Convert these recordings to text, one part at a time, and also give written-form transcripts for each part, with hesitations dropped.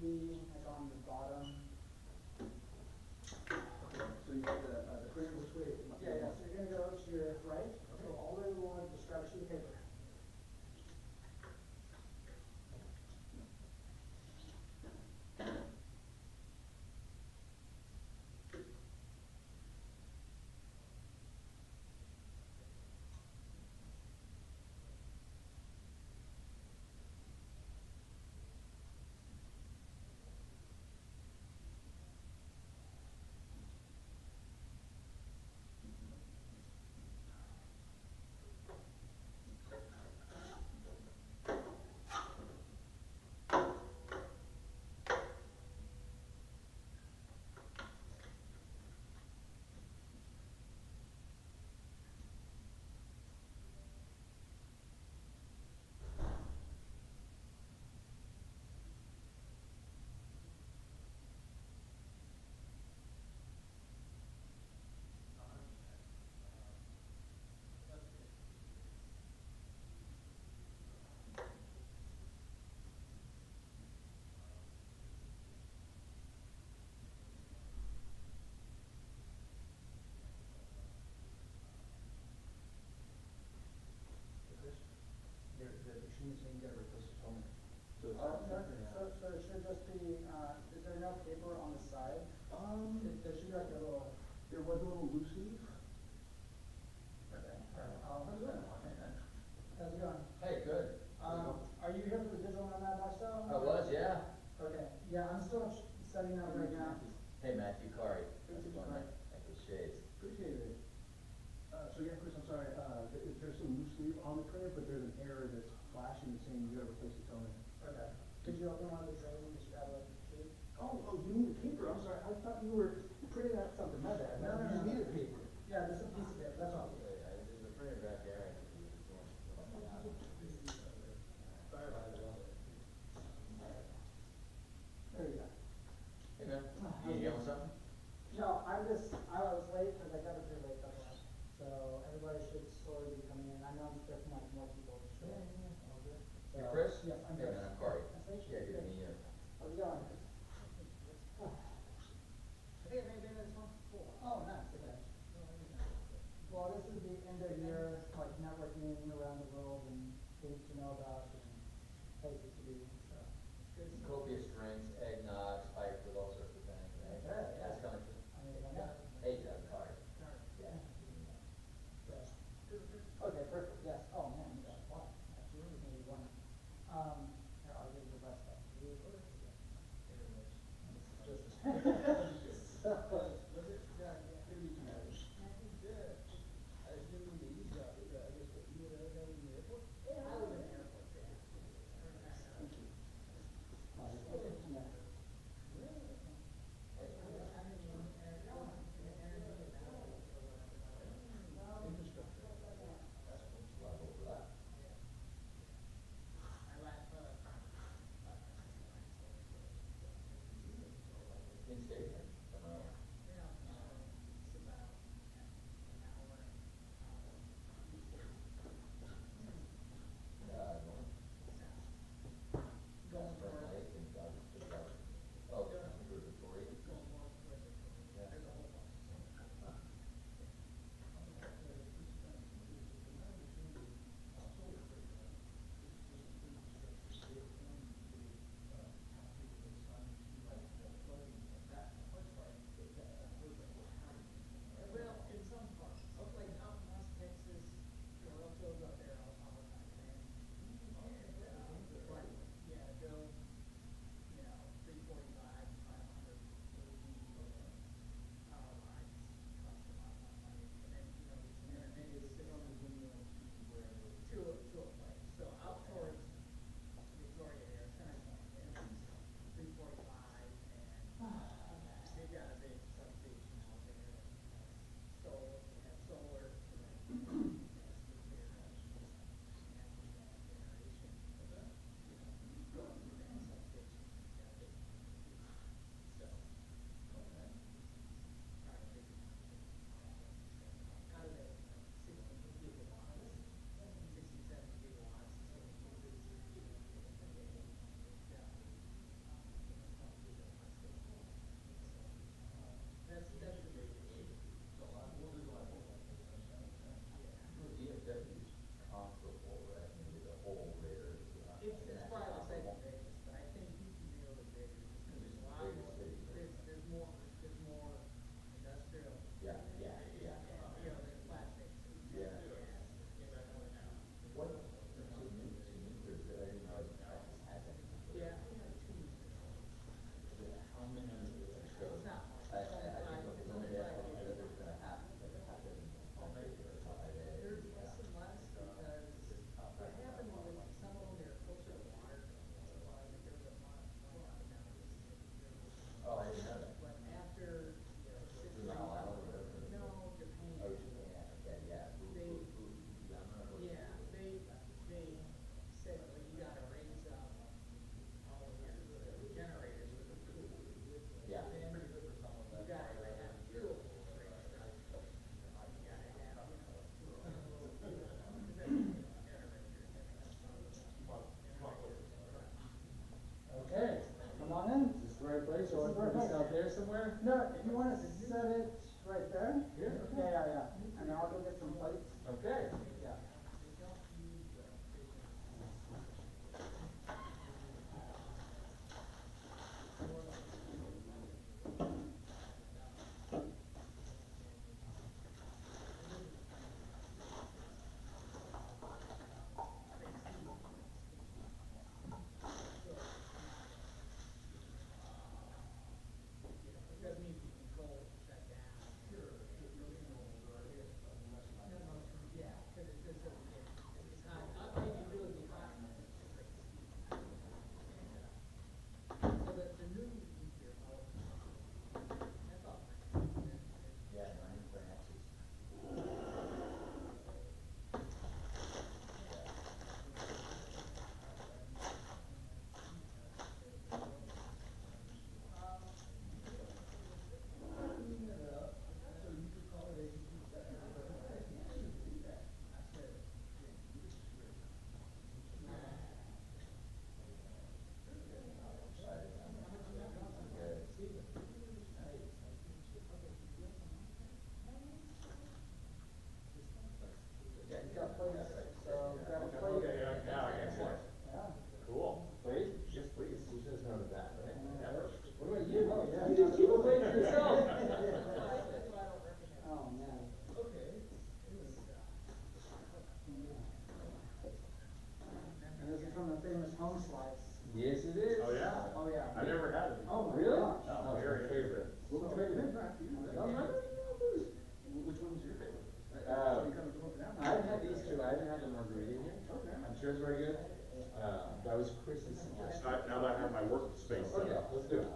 be like on the bottom. Okay, so you got the printer which way? Yeah, so you're gonna go to your right, Okay. go all the way to the wall, just grab a sheet of paper. The machine is saying you gotta replace the toner. So it's Oh, not no, center now. so it should just be, is there no paper on the side? There should be like a little. There was a little loose leaf. Okay. How's it going? How's it going? Hey, good. Are you here for the Digital Nomad lifestyle? I was, yeah. Okay, yeah, I'm still setting up right now. Hey, Matthew Kari. Good to That's meet one you. like with shades. Appreciate it. So yeah, Chris, I'm sorry, there's some loose leaf on the printer, but there's an error that's flashing saying you gotta replace the toner. Okay. Could you open one of the trays and just grab a sheet? Oh, you need the paper, I'm sorry, I thought you were printing out something, my bad. No, You just needed paper. Yeah, just a piece of paper, that's all. There's a printer back there. Sorry about that. There you go. Hey, man. You yelling something? No, I was late because I got it pretty late, that's why. So everybody should slowly be coming in. I know I'm expecting like more people to show up. All good. So, You're Chris? Yes, I'm Hey, Chris. man, I'm Kari. Nice to meet you. Yeah, good to meet you. How's it going? I think I've been this one before. Oh, nice, okay. Well, this is the end of year, like networking around the world and things to know about and places to be, so. Good to see you. Copious drinks, eggnog, spiked with all sorts of things. Right? Okay, yeah. That's coming too. I mean, yeah. Hey, Jeff Kari. Yeah. So, okay, perfect, yes. Oh, man, you got a lot. Absolutely, maybe one. Here, I'll give you the rest of it. This is just. somewhere? No, if you wanna set it right there. Here? Yeah. And then I'll go get some plates. Okay. Yeah. Yeah, running for axes. He's got plates, so grab a plate. Okay, yeah, excellent. Yeah. Cool. Please? Yes, please. Who says no to that, right? Never. What about you? Oh, yeah. You just keep a plate for yourself. Oh, man. And this is from the famous home slice. Yes, it is. Oh, yeah? Oh, yeah. I've never had it. Oh, my Really? gosh. Oh, very favorite. Well, So maybe good. which one's your favorite? Uh, So you kind of come up and down. I haven't had these two. I haven't had the margarita yet. Okay. I'm sure it's very good. That was Chris's suggestion. Now that I have my workspace set Okay, up, let's do it.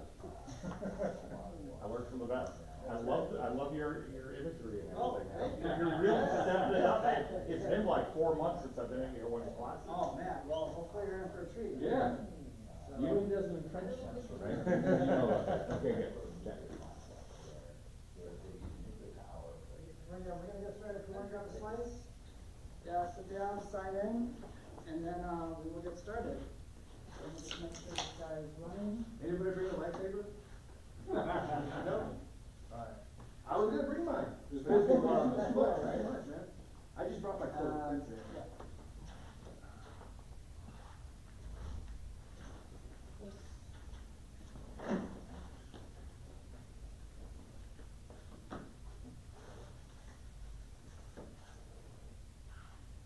I work from the best. I love your imagery and Oh, everything. thank you. You're really stepping it up. It's been like 4 months since I've been in your one class. Oh, man, well, hopefully you're in for a treat. Yeah. So- You and Desmond French test, right? You know that. Okay, good. We're gonna get started. If you wanna grab a slice, yeah, sit down, sign in, and then, we will get started. So let's just make sure this guy is running. Anybody bring a lightsaber? No? Alright. I was gonna bring mine. Just That's very right. much, man. I just brought my coat, that's it. Yeah.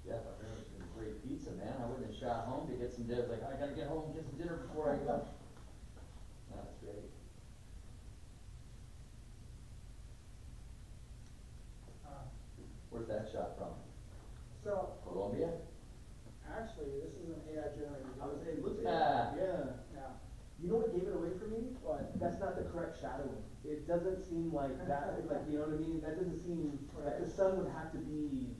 Yeah, I heard it was great pizza, man. I wouldn't have shot home to get some dinner. Like, I gotta get home and get some dinner before I go. No, that's great. Where's that shot from? So, Colombia? actually, this is an AI generated I was video. saying, it looks Ah. like, yeah. Yeah. You know what gave it away for me? What? That's not the correct shadowing. It doesn't seem like that, like, you know what I mean? That doesn't seem, like the sun would have to be,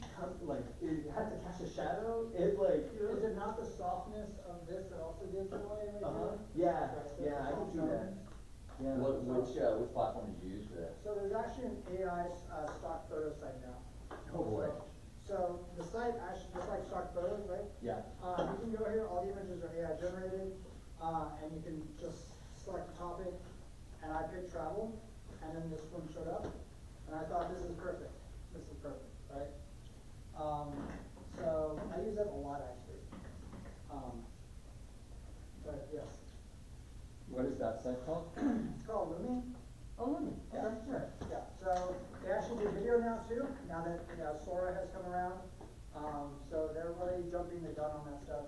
like, it has to cast a shadow, it like, you know? Is it not the softness of this that also gives it away, maybe? Yeah, Right, so yeah, I can soft see that. tones. Yeah. Which platform did you use for that? So there's actually an AI, stock photo site now. Oh, boy. So the site actually, just like stock photos, right? Yeah. You can go here, all the images are AI generated, and you can just select a topic, and I picked travel, and then this one showed up, and I thought this is perfect, right? So I use it a lot actually. But yes, What is that site called? it's called Lumi. Oh, let me. Yeah, sure, yeah, so they actually do video now too, now that, Sora has come around, so they're really jumping the gun on that stuff.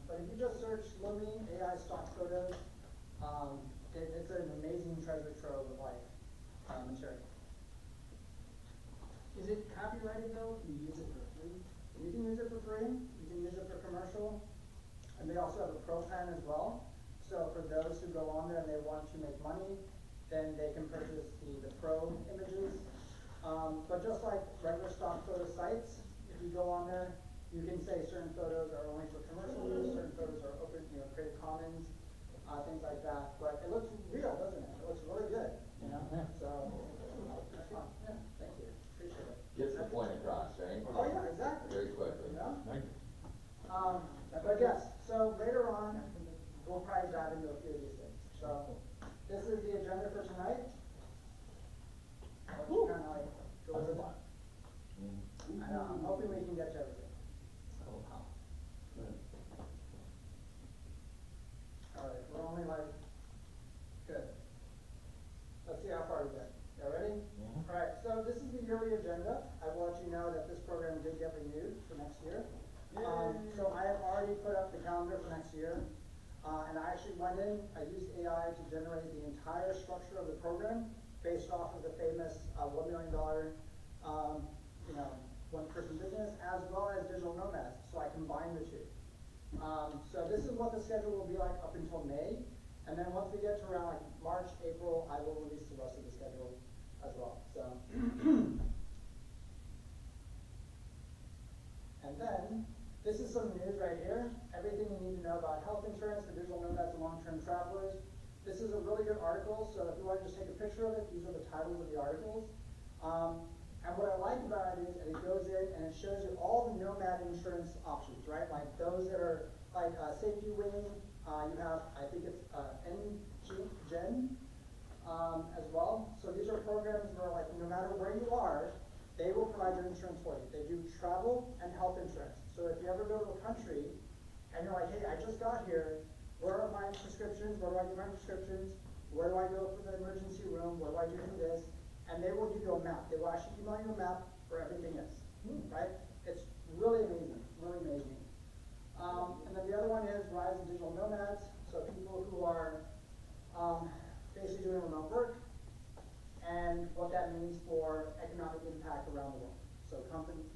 But if you just search Lumi AI stock photos, it's an amazing treasure trove of like, material. Is it copyrighted though? Can you use it for free? You can use it for free, you can use it for commercial, and they also have a pro plan as well. So for those who go on there and they want to make money, then they can purchase the pro images. But just like regular stock photo sites, if you go on there, you can say certain photos are only for commercial use, certain photos are open, Creative Commons, things like that. But it looks real, doesn't it? It looks really good, Yeah. So, that's fun. Yeah, thank you, appreciate it. Gets the point across, right? Oh, yeah, exactly. Very quickly. Thank you. But yes, so later on, we'll probably dive into a few of these things. So, this is the agenda for tonight. agenda, I will let you know that this program did get renewed for next year. So I have already put up the calendar for next year. And I actually went in, I used AI to generate the entire structure of the program based off of the famous $1 million, one-person business, as well as digital nomads. So I combined the two. So this is what the schedule will be like up until May. And then once we get to around like March, April, I will release the rest of the schedule as well. So, and then this is some news right here. Everything you need to know about health insurance for digital nomads and long-term travelers. This is a really good article, so if you want to just take a picture of it, these are the titles of the articles. And what I like about it is that it goes in and it shows you all the nomad insurance options, right? Like those that are like safety wing, you have, I think it's Gen as well. So these are programs where like no matter where you are, they will provide your insurance for you. They do travel and health insurance. So if you ever go to a country and you're like, hey, I just got here, where are my prescriptions? Where do I get my prescriptions? Where do I go for the emergency room? What do I do for this? And they will give you a map. They will actually email you a map where everything is, right? It's really amazing, really amazing. And then the other one is Rise of Digital Nomads. So people who are basically doing remote work and what that means for economic impact around the world. So companies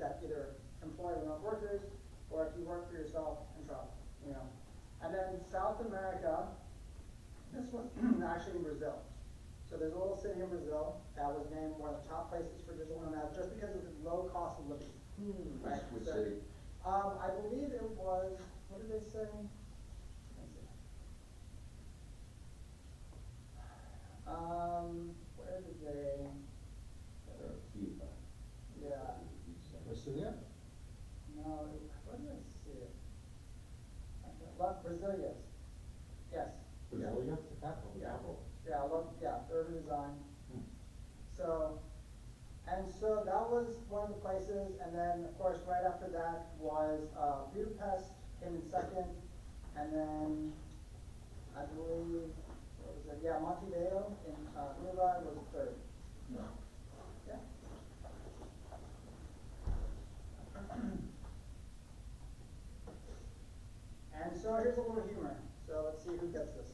that either employ remote workers, or if you work for yourself and travel, And then South America, this was actually in Brazil. So there's a little city in Brazil that was named one of the top places for digital nomads just because of the low cost of living. Right? Which So, city? I believe it was, what did they say? Let's see. Where did they? Yeah. Brasilia? No, where did I see it? Brazil, yes. Yes. Brasilia? The capital. Yeah. Capital. Yeah, urban design. So that was one of the places, and then of course right after that was Budapest came in second, and then I believe, what was it? Yeah, Montevideo in Uruguay was third. No. Yeah. And so here's a little humor. So let's see who gets this.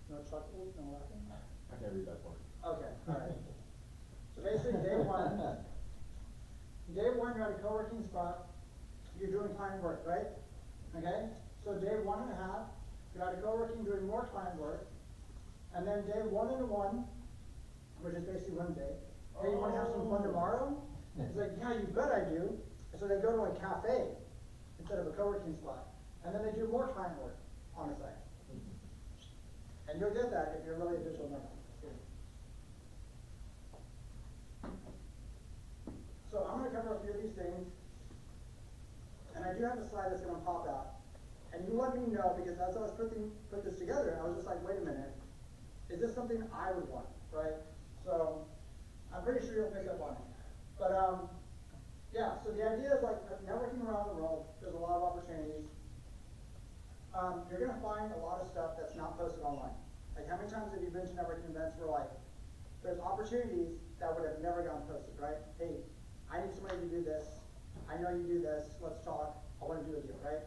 No chuckles, no laughing? I can't read that part. Okay, alright. So basically, day one, you're at a co-working spot, you're doing client work, right? Okay? So day 1.5, you're at a co-working doing more client work, and then day 1-1, which is basically Wednesday, hey, you wanna have some fun tomorrow? It's like, yeah, you bet I do. And so they go to a cafe instead of a co-working spot, and then they do more client work on the site. And you'll get that if you're really a digital nomad. So I'm going to cover a few of these things. And I do have a slide that's going to pop out. And you let me know, because as I was put this together, I was just like, wait a minute. Is this something I would want, right? So I'm pretty sure you'll pick up on it. But yeah, so the idea is like networking around the world, there's a lot of opportunities. You're going to find a lot of stuff that's not posted online. Like how many times have you been to networking events where like, there's opportunities that would have never gotten posted, right? Hey, I need somebody to do this. I know you do this. Let's talk. I want to do a deal, right?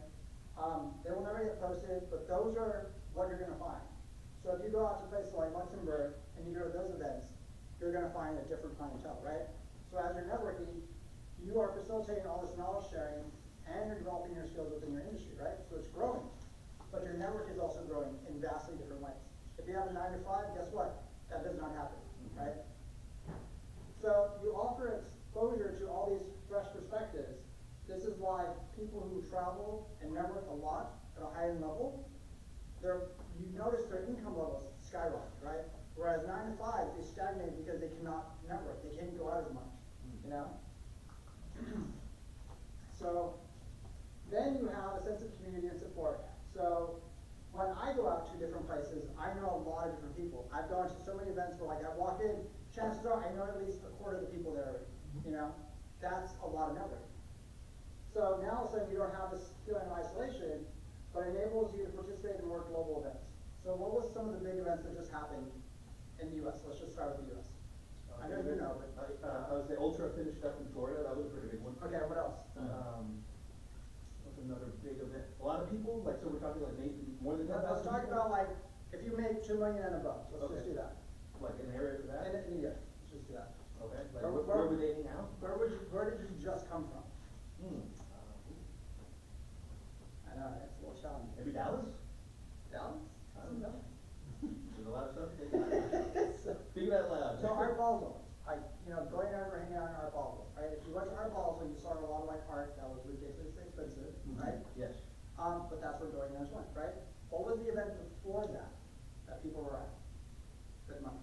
They will never get posted, but those are what you're going to find. So if you go out to places like Luxembourg and you go to those events, you're going to find a different clientele, right? So as you're networking, you are facilitating all this knowledge sharing and you're developing your skills within your industry, right? So it's growing. But your network is also growing in vastly different ways. If you have a 9-to-5, guess what? That does not happen, right? So you offer exposure to all these fresh perspectives. This is why people who travel and network a lot at a high-end level, you notice their income levels skyrocket, right? Whereas 9-to-5s, they stagnate because they cannot network. They can't go out as much, you know? So then you have a sense of community and support. So when I go out to different places, I know a lot of different people. I've gone to so many events where like I walk in, chances are I know at least a quarter of the people there already, you know? That's a lot of networking. So now all of a sudden you don't have this feeling of isolation, but enables you to participate in more global events. So what was some of the big events that just happened in the US? Let's just start with the US. I know you know, but. I was the Ultra finished up in Florida, that was a pretty big one. Okay, what else? What's another big event? A lot of people, like, so we're talking like maybe more than 10,000 Let's talk people? about like, if you make 2 million and above, let's just Okay. do that. Like an area for that? In a year, let's just do that. Okay, like Where- where would they hang out? Where did you just come from? Hmm. I know, it's a little challenging. Maybe Dallas? Dallas? I don't know. There's a lot of stuff. So- Think that loud. So Art Basel, like, you know, going over hanging out in Art Basel, right? If you went to Art Basel, you saw a lot of like art that was ridiculously expensive, right? Yes. But that's where billionaires went, right? What was the event before that people were at? Good money.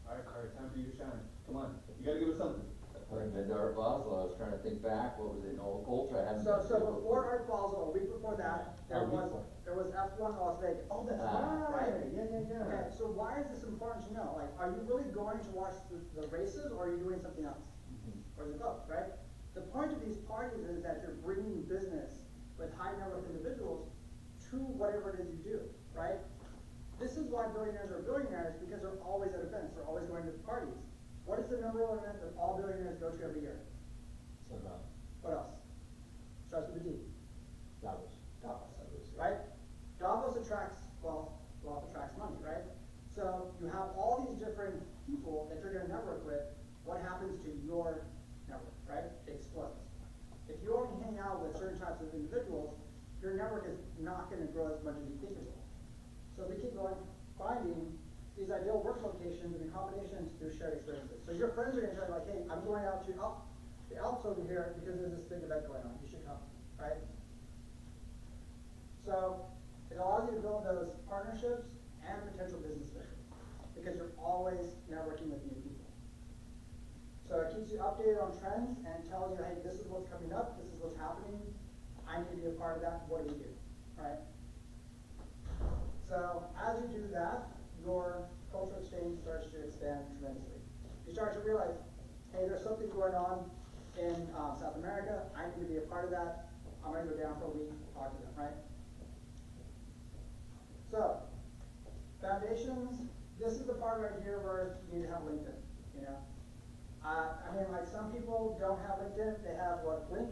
Alright, time for you to shine. Come on, you gotta give us something. I haven't been to Art Basel, I was trying to think back, what was it, Ultra, I haven't. So been to it. before Art Basel, a week before that, A week before. there was F1 Las Vegas. Oh, that's Ah. right, yeah. Okay, so why is this important to know? Like, are you really going to watch the races, or are you doing something else? Or is it both, right? The point of these parties is that you're bringing business with high net worth individuals to whatever it is you do, right? This is why billionaires are billionaires, because they're always at events, they're always going to parties. What is the number one event that all billionaires go to every year? What else? Starts with a D. Davos. Davos, right? Davos attracts wealth, wealth attracts money, right? So you have all these different people that you're gonna network with. What happens to your network, right? It explodes. If you only hang out with certain types of individuals, your network is not gonna grow as much as you think it will. So we keep going, finding these ideal work locations and combinations through shared experiences. So your friends are gonna tell you like, hey, I'm going out to the Alps over here because there's this big event going on, you should come, right? So it allows you to build those partnerships and potential business fit, because you're always networking with new people. So it keeps you updated on trends and tells you, hey, this is what's coming up, this is what's happening, I need to be a part of that, what do we do, right? So as you do that, your cultural exchange starts to expand tremendously. You start to realize, hey, there's something going on in South America, I need to be a part of that, I'm gonna go down for a week, talk to them, right? So, foundations, this is the part right here where you need to have LinkedIn, you know? I mean, like, some people don't have LinkedIn, they have what, Link?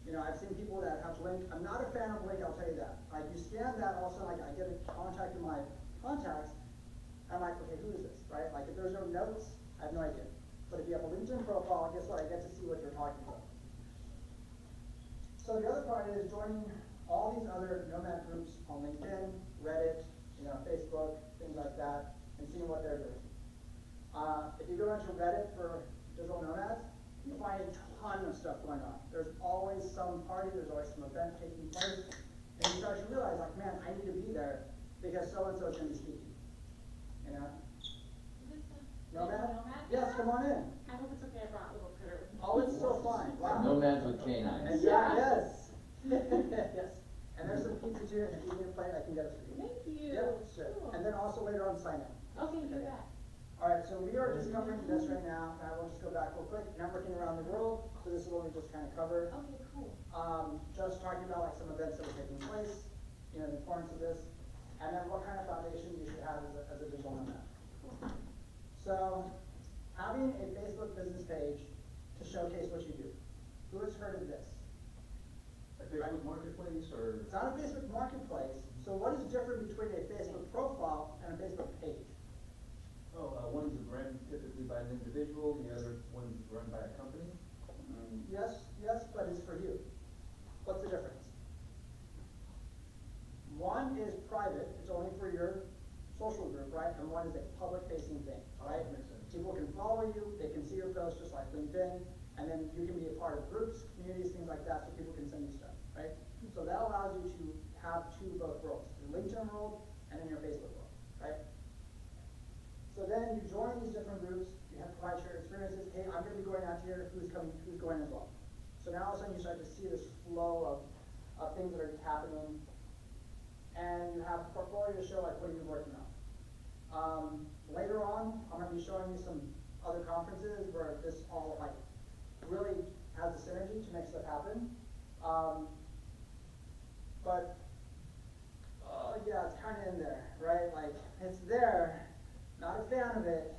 You know, I've seen people that have Link. I'm not a fan of Link, I'll tell you that. Like, you scan that, also, like, I get a contact in my contacts, I'm like, okay, who is this, right? Like, if there's no notes, I have no idea. But if you have a LinkedIn profile, guess what? I get to see what you're talking about. So the other part is joining all these other nomad groups on LinkedIn, Reddit, you know, Facebook, things like that, and seeing what they're doing. If you go into Reddit for Digital Nomads, you find a ton of stuff going on. There's always some party, there's always some event taking place, and you start to realize, like, man, I need to be there because so-and-so is going to be speaking, you know? Nomad? Yes, come on in. I hope it's okay, I brought little critter with me. Oh, it's so fine, wow. Nomads with canines. Yeah, yes. Yes. And there's some pizza too, and if you need a plate, I can get it for you. Thank you. Yep, sure. Cool. And then also later on, sign in. Okay, do that. All right, so we are just covering this right now, and I will just go back real quick. Networking around the world, so this is what we just kind of covered. Okay, cool. Just talking about like some events that are taking place, you know, the importance of this, and then what kind of foundation you should have as a digital nomad. So, having a Facebook business page to showcase what you do. Who has heard of this? A Facebook marketplace or? It's not a Facebook marketplace, so what is different between a Facebook profile and a Facebook page? Oh, one's run typically by an individual, the other one's run by a company. Yes, but it's for you. What's the difference? One is private, it's only for your social group, right? And one is a public-facing thing, right? Makes sense. People can follow you, they can see your posts just like LinkedIn, and then you can be a part of groups, communities, things like that, so people can send you stuff, right? So that allows you to have both worlds, your LinkedIn world and then your Facebook world, right? So then you join these different groups, you have to provide shared experiences. Hey, I'm gonna be going out here, who's going as well? So now all of a sudden you start to see this flow of things that are happening, and you have a portfolio to show like what are you working on. Later on, I'm gonna be showing you some other conferences where this all like really has the synergy to make stuff happen. But, yeah, it's kind of in there, right? Like, it's there, not a fan of it.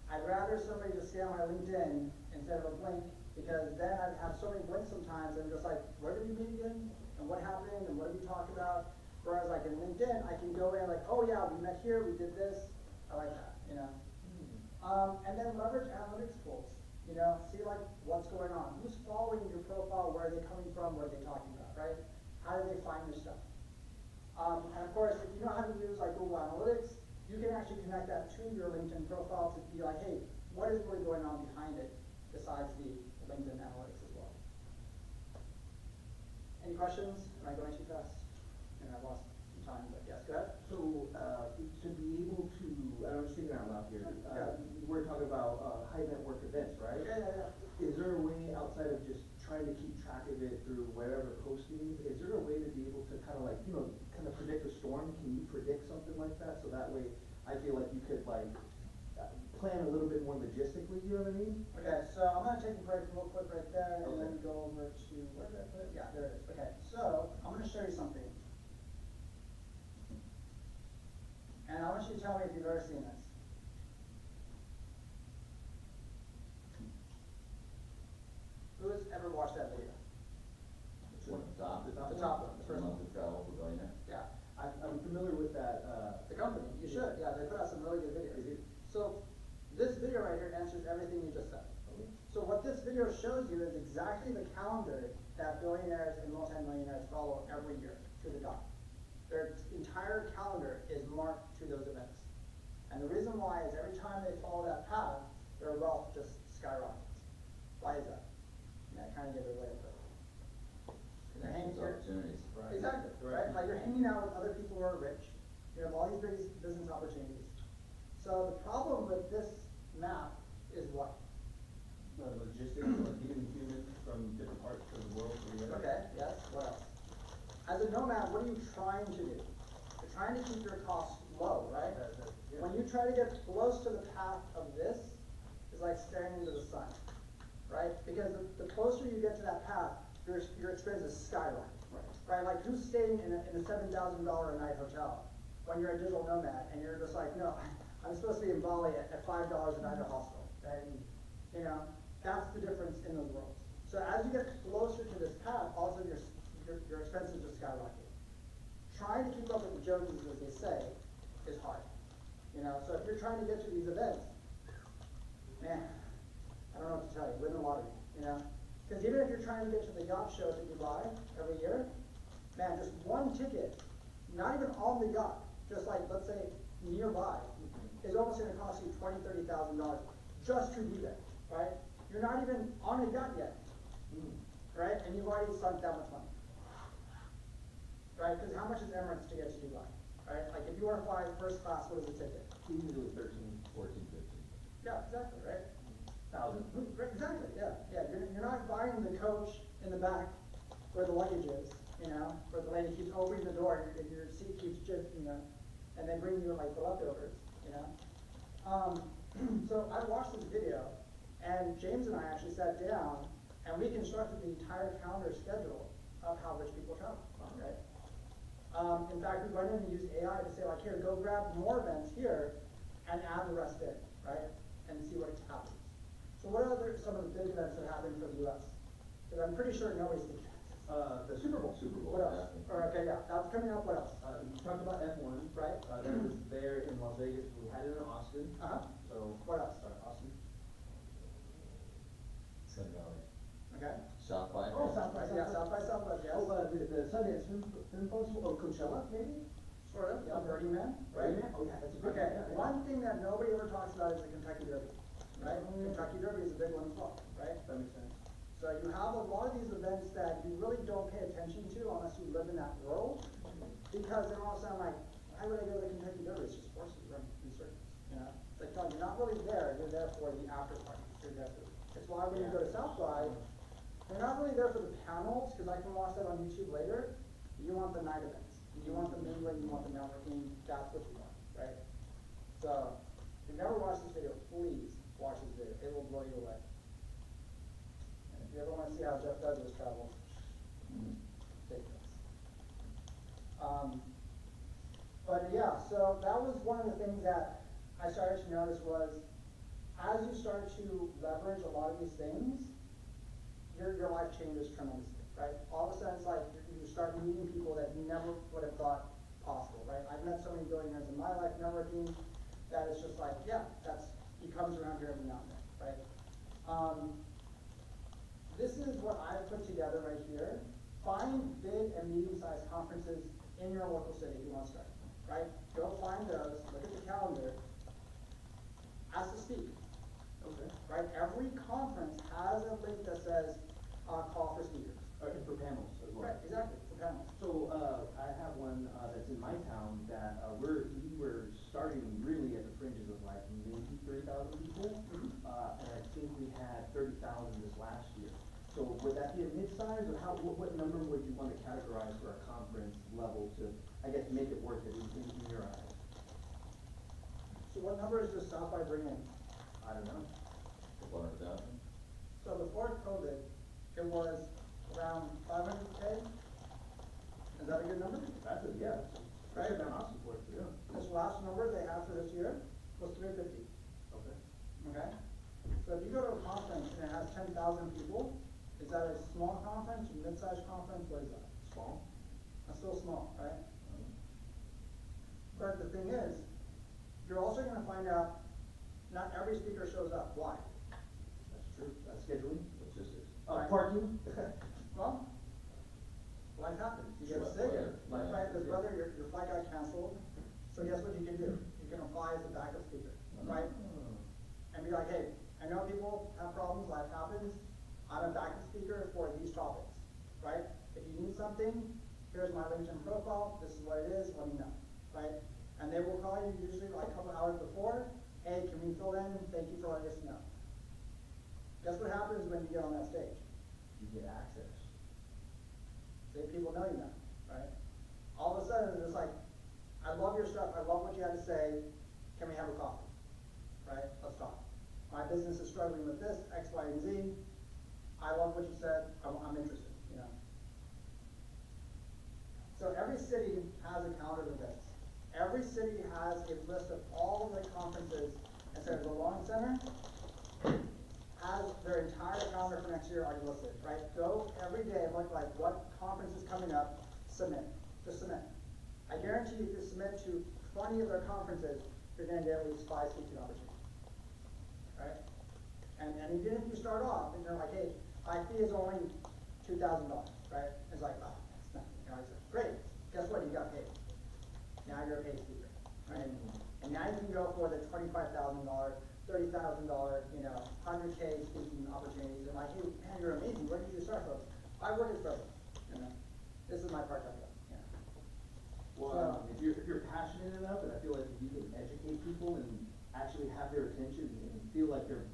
I'd rather somebody just stay on my LinkedIn instead of a blink, because then I'd have so many blinks sometimes, I'm just like, where did we meet again? And what happened? And what did we talk about? Whereas like in LinkedIn, I can go in like, oh yeah, we met here, we did this. I like that, you know? And then leverage analytics tools, you know, see like what's going on. Who's following your profile? Where are they coming from? What are they talking about, right? How do they find your stuff? And of course, if you know how to use like Google Analytics, you can actually connect that to your LinkedIn profile to be like, hey, what is really going on behind it besides the LinkedIn Analytics as well? Any questions? Am I going too fast? And I've lost some time, but yes, go ahead. So, to be able to, I'm just thinking out loud here, we're talking about, high net worth events, right? Yeah. Is there a way outside of just trying to keep track of it through whatever postings, is there a way to be able to kind of like, you know, kind of predict a storm? Can you predict something like that? So that way, I feel like you could like, plan a little bit more logistically, you know what I mean? Okay, so I'm gonna take a break real quick right there and Okay. then go over to, where did I put it? Yeah, there it is. Okay, so I'm gonna show you something. And I want you to tell me if you've ever seen this. Who has ever watched that video? Which one, the top? The top one, the first one. Month of travel for billionaire. Yeah, I'm familiar with that, the company, you should, yeah, they put out some really good videos. So, this video right here answers everything you just said. So what this video shows you is exactly the calendar that billionaires and multimillionaires follow every year to the dot. Their entire calendar is marked to those events. And the reason why is every time they follow that path, their wealth just skyrockets. Why is that? And I kind of give it away a bit. They're hanging here. Opportunities. Right. Exactly, right? Like you're hanging out with other people who are rich. You have all these business opportunities. So the problem with this map is what? logistics, like getting humans from different parts of the world together. Okay, yes, what else? As a nomad, what are you trying to do? You're trying to keep your costs low, right? Yeah. When you try to get close to the path of this, it's like staring into the sun, right? Because the closer you get to that path, your expenses skyrocket, right? Like who's staying in a $7,000 a night hotel when you're a digital nomad and you're just like, no, I'm supposed to be in Bali at $5 a night at a hostel, right? You know, that's the difference in those worlds. So as you get closer to this path, also your expenses just skyrocket. Trying to keep up with the Joneses, as they say, is hard. You know, so if you're trying to get to these events, man, I don't know what to tell you, win the lottery, you know? Because even if you're trying to get to the yacht shows that you buy every year, man, just one ticket, not even on the yacht, just like, let's say, nearby, is almost gonna cost you $20,000, $30,000 just to be there, right? You're not even on a yacht yet, right? And you've already sunk that much money, right? Because how much is Emirates to get to Dubai, right? Like if you want to fly first class, what is the ticket? Usually 13, 14, 15. Yeah, exactly, right? thousand. Right, exactly, yeah. You're not buying the coach in the back where the luggage is, you know, where the lady keeps opening the door and your seat keeps just, you know, and they bring you like the leftovers, you know. So I watched this video, and James and I actually sat down and we constructed the entire calendar schedule of how rich people travel, right? In fact, we went in and used AI to say like, here, go grab more events here and add the rest in, right? And see what happens. So what are some of the big events that happened for the US? Because I'm pretty sure nobody's thinking that. The Super Bowl. What else? Or, okay, yeah, that's coming up, what else? You talked about F1. Right. That was there in Las Vegas. We had it in Austin. Uh-huh. So. What else? Austin. Sun Valley. Okay. South by. Oh, South by Southwest, yes. Oh, the Sundance Film Festival, or Coachella, maybe? Sort of, yeah, Burning Man, right? Burning Man? Oh, yeah, that's a big Okay, one, yeah. one thing that nobody ever talks about is the Kentucky Derby, right? Kentucky Derby is a big one as well, right? That makes sense. So you have a lot of these events that you really don't pay attention to unless you live in that world, because they're all sound like, why would I go to the Kentucky Derby? It's just horses running in circles, you know? It's like, no, you're not really there, you're there for the after party, you're there for, it's why when you go to South by, you're not really there for the panels, because I can watch that on YouTube later. You want the night events. You want the mingling, you want the networking, that's what you want, right? So, if you've never watched this video, please watch this video. It will blow you away. And if you ever want to see see how Jeff Douglas travels. Ridiculous. But yeah, so that was one of the things that I started to notice was, as you start to leverage a lot of these things, your life changes tremendously, right? All of a sudden, it's like you start meeting people that you never would have thought possible, right? I've met so many billionaires in my life networking that it's just like, yeah, he comes around here every now and then, right? This is what I've put together right here. Find big and medium-sized conferences in your local city if you want to start, right? Go find those, look at the calendar, ask to speak. Okay. Right? Every conference has a link that says, call for speakers. And for panels as well. Right, exactly, for panels. So, I have one, that's in my town that, we were starting really at the fringes of like maybe 30,000 people. And I think we had 30,000 this last year. So would that be a mid-size, or what number would you want to categorize for a conference level to, I guess, make it worth it in your eyes? So what numbers does South by bring in? I don't know. 100,000. So before COVID, it was around 500K. Is that a good number? That's a, yeah. Right. That's an awesome for it, yeah. This last number they have for this year was 350. Okay. Okay? So if you go to a conference and it has 10,000 people, is that a small conference, a mid-sized conference? What is that? Small. That's still small, right? But the thing is, you're also going to find out not every speaker shows up. Why? That's true. That's scheduling. Logistics. Right. Parking. Well, life happens. You get Sure, sick. weather, Right, yeah. brother, your flight got canceled. So guess what you can do? You can apply as a backup speaker, right? And be like, hey, I know people have problems, life happens. I'm a backup speaker for these topics, right? If you need something, here's my LinkedIn profile. This is what it is. Let me know, right? And they will call you usually like a couple hours before. Hey, can we fill in? Thank you for letting us know. Guess what happens when you get on that stage? You get access. See, people know you now, right? All of a sudden, it's like, I love your stuff. I love what you had to say. Can we have a coffee? Right? Let's talk. My business is struggling with this, X, Y, and Z. I love what you said. I'm interested, you know. So every city has a calendar of events. Every city has a list of all of the conferences, and so the Long Center has their entire calendar for next year already listed, right? Go every day and look like what conference is coming up, submit. Just submit. I guarantee you, if you submit to 20 of their conferences, you're going to get at least 5 speaking opportunities, right? And even if you start off and you're like, hey, my fee is only $2,000, right? It's like, oh, that's nothing. You know, I said, great. Guess what? You got paid. Now you're a paid speaker, right? And now you can go for the $25,000, $30,000, you know, 100K speaking opportunities. And like, hey, man, you're amazing. Where did you start from? I work at Espressos. You know, this is my part-time job. Yeah. Well, if you're passionate enough, and I feel like if you can educate people and actually have their attention and feel like they're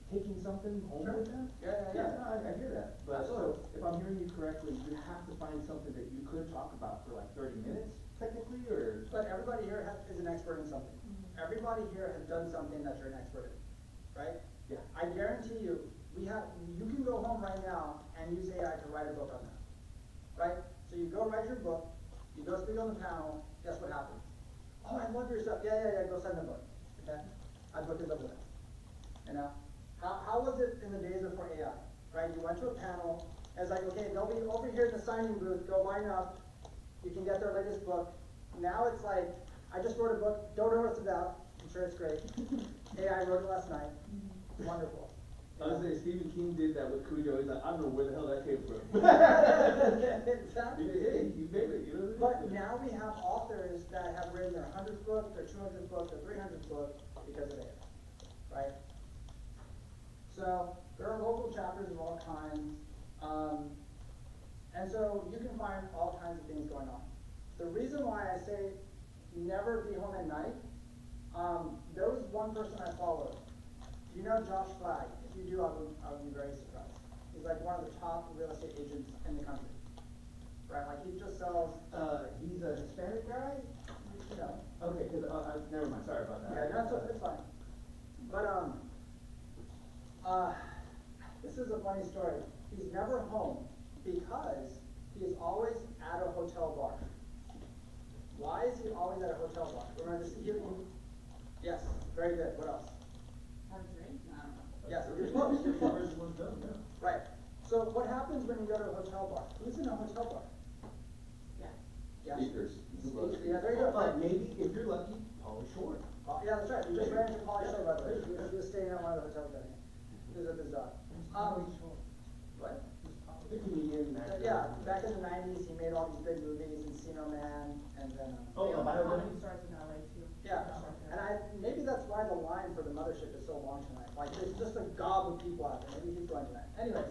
taking something home Sure. with them. Yeah. No, I hear that. But so if I'm hearing you correctly, you have to find something that you could talk about for like 30 minutes, technically, or. But everybody here is an expert in something. Everybody here has done something that you're an expert in, right? Yeah. I guarantee you, you can go home right now and use AI to write a book on that, right? So you go write your book, you go speak on the panel, guess what happens? Oh, I love your stuff. Yeah, go send the book. Okay? I booked it up with that. You know? How was it in the days before AI? Right? You went to a panel, and it's like, okay, they'll be over here in the signing booth, go line up, you can get their latest book. Now it's like, I just wrote a book, don't know what it's about, I'm sure it's great. AI wrote it last night. Wonderful. I was saying Stephen King did that with Cujo. He's like, I don't know where the hell that came from. Exactly. Hey, you made it, you know what I mean? But now we have authors that have written their 100th book, their 200th book, their 300th book because of AI, right? So there are local chapters of all kinds, and so you can find all kinds of things going on. The reason why I say never be home at night, there was one person I followed. Do you know Josh Flagg? If you do, I would be very surprised. He's like one of the top real estate agents in the country. Right, like he just sells. He's a Hispanic guy? You know. Okay, cause, never mind, sorry about that. Yeah, no, it's fine. But, I This is a funny story. He's never home because he is always at a hotel bar. Why is he always at a hotel bar? Remember this? Yes, very good. What else? Have a drink? I don't know. Yes, you're close. You're close. Everyone's done, yeah. Right. So what happens when you go to a hotel bar? Who's in a hotel bar? Yeah. Yes. Speakers. Yeah, there you go. But maybe, if you're lucky, Polly Shore. Yeah, that's right. We just ran into Polly Shore, by the way. He was staying at one of the hotels down here. He was with his dog. What? The comedian, actor. Yeah, back in the 90s, he made all these big movies, Encino Man, and then, Oh, the Comedy biodynamic? starts in LA too. yeah. And maybe that's why the line for the mothership is so long tonight. Like, there's just a gob of people out there. Maybe he's going tonight. Anyways,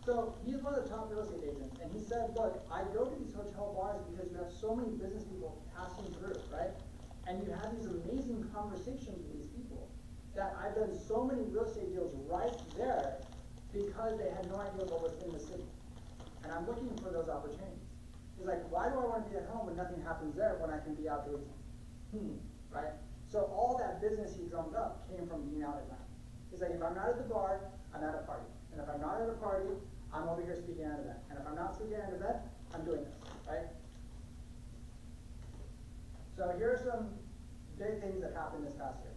so he's one of the top real estate agents, and he said, look, I go to these hotel bars because you have so many business people passing through, right? And you have these amazing conversations with these people that I've done so many real estate deals right there because they had no idea what was in the city. And I'm looking for those opportunities. He's like, why do I want to be at home when nothing happens there when I can be out doing something? Right? So all that business he drummed up came from being out at night. He's like, if I'm not at the bar, I'm at a party. And if I'm not at a party, I'm over here speaking at an event. And if I'm not speaking at an event, I'm doing this, right? So here are some big things that happened this past year.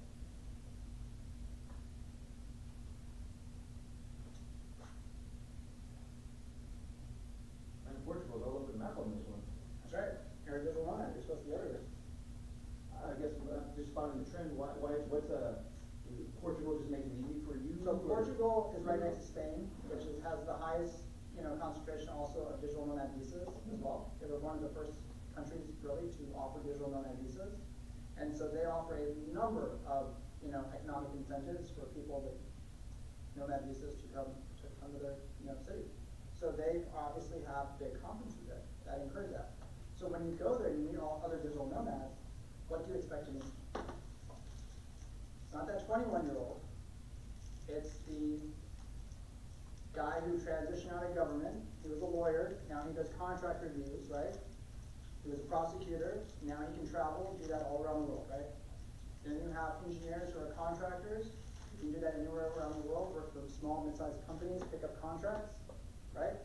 And Portugal's all over the map on this one. That's right. You're a digital nomad. You're supposed to be everywhere. I guess, just following the trend, what's Portugal just making it easy for you? So or- Portugal is right next to Spain, which has the highest, concentration also of digital nomad visas as well. They were one of the first countries really to offer digital nomad visas. And so they offer a number of, economic incentives for people with nomad visas to come to their, city. So they obviously have big conferences there that encourage that. So when you go there, you meet all other digital nomads, what do you expect to meet? It's not that 21-year-old. It's the guy who transitioned out of government. He was a lawyer. Now he does contract reviews, right? He was a prosecutor. Now he can travel and do that all around the world, right? Then you have engineers who are contractors. You can do that anywhere around the world, work for small, mid-sized companies, pick up contracts, right?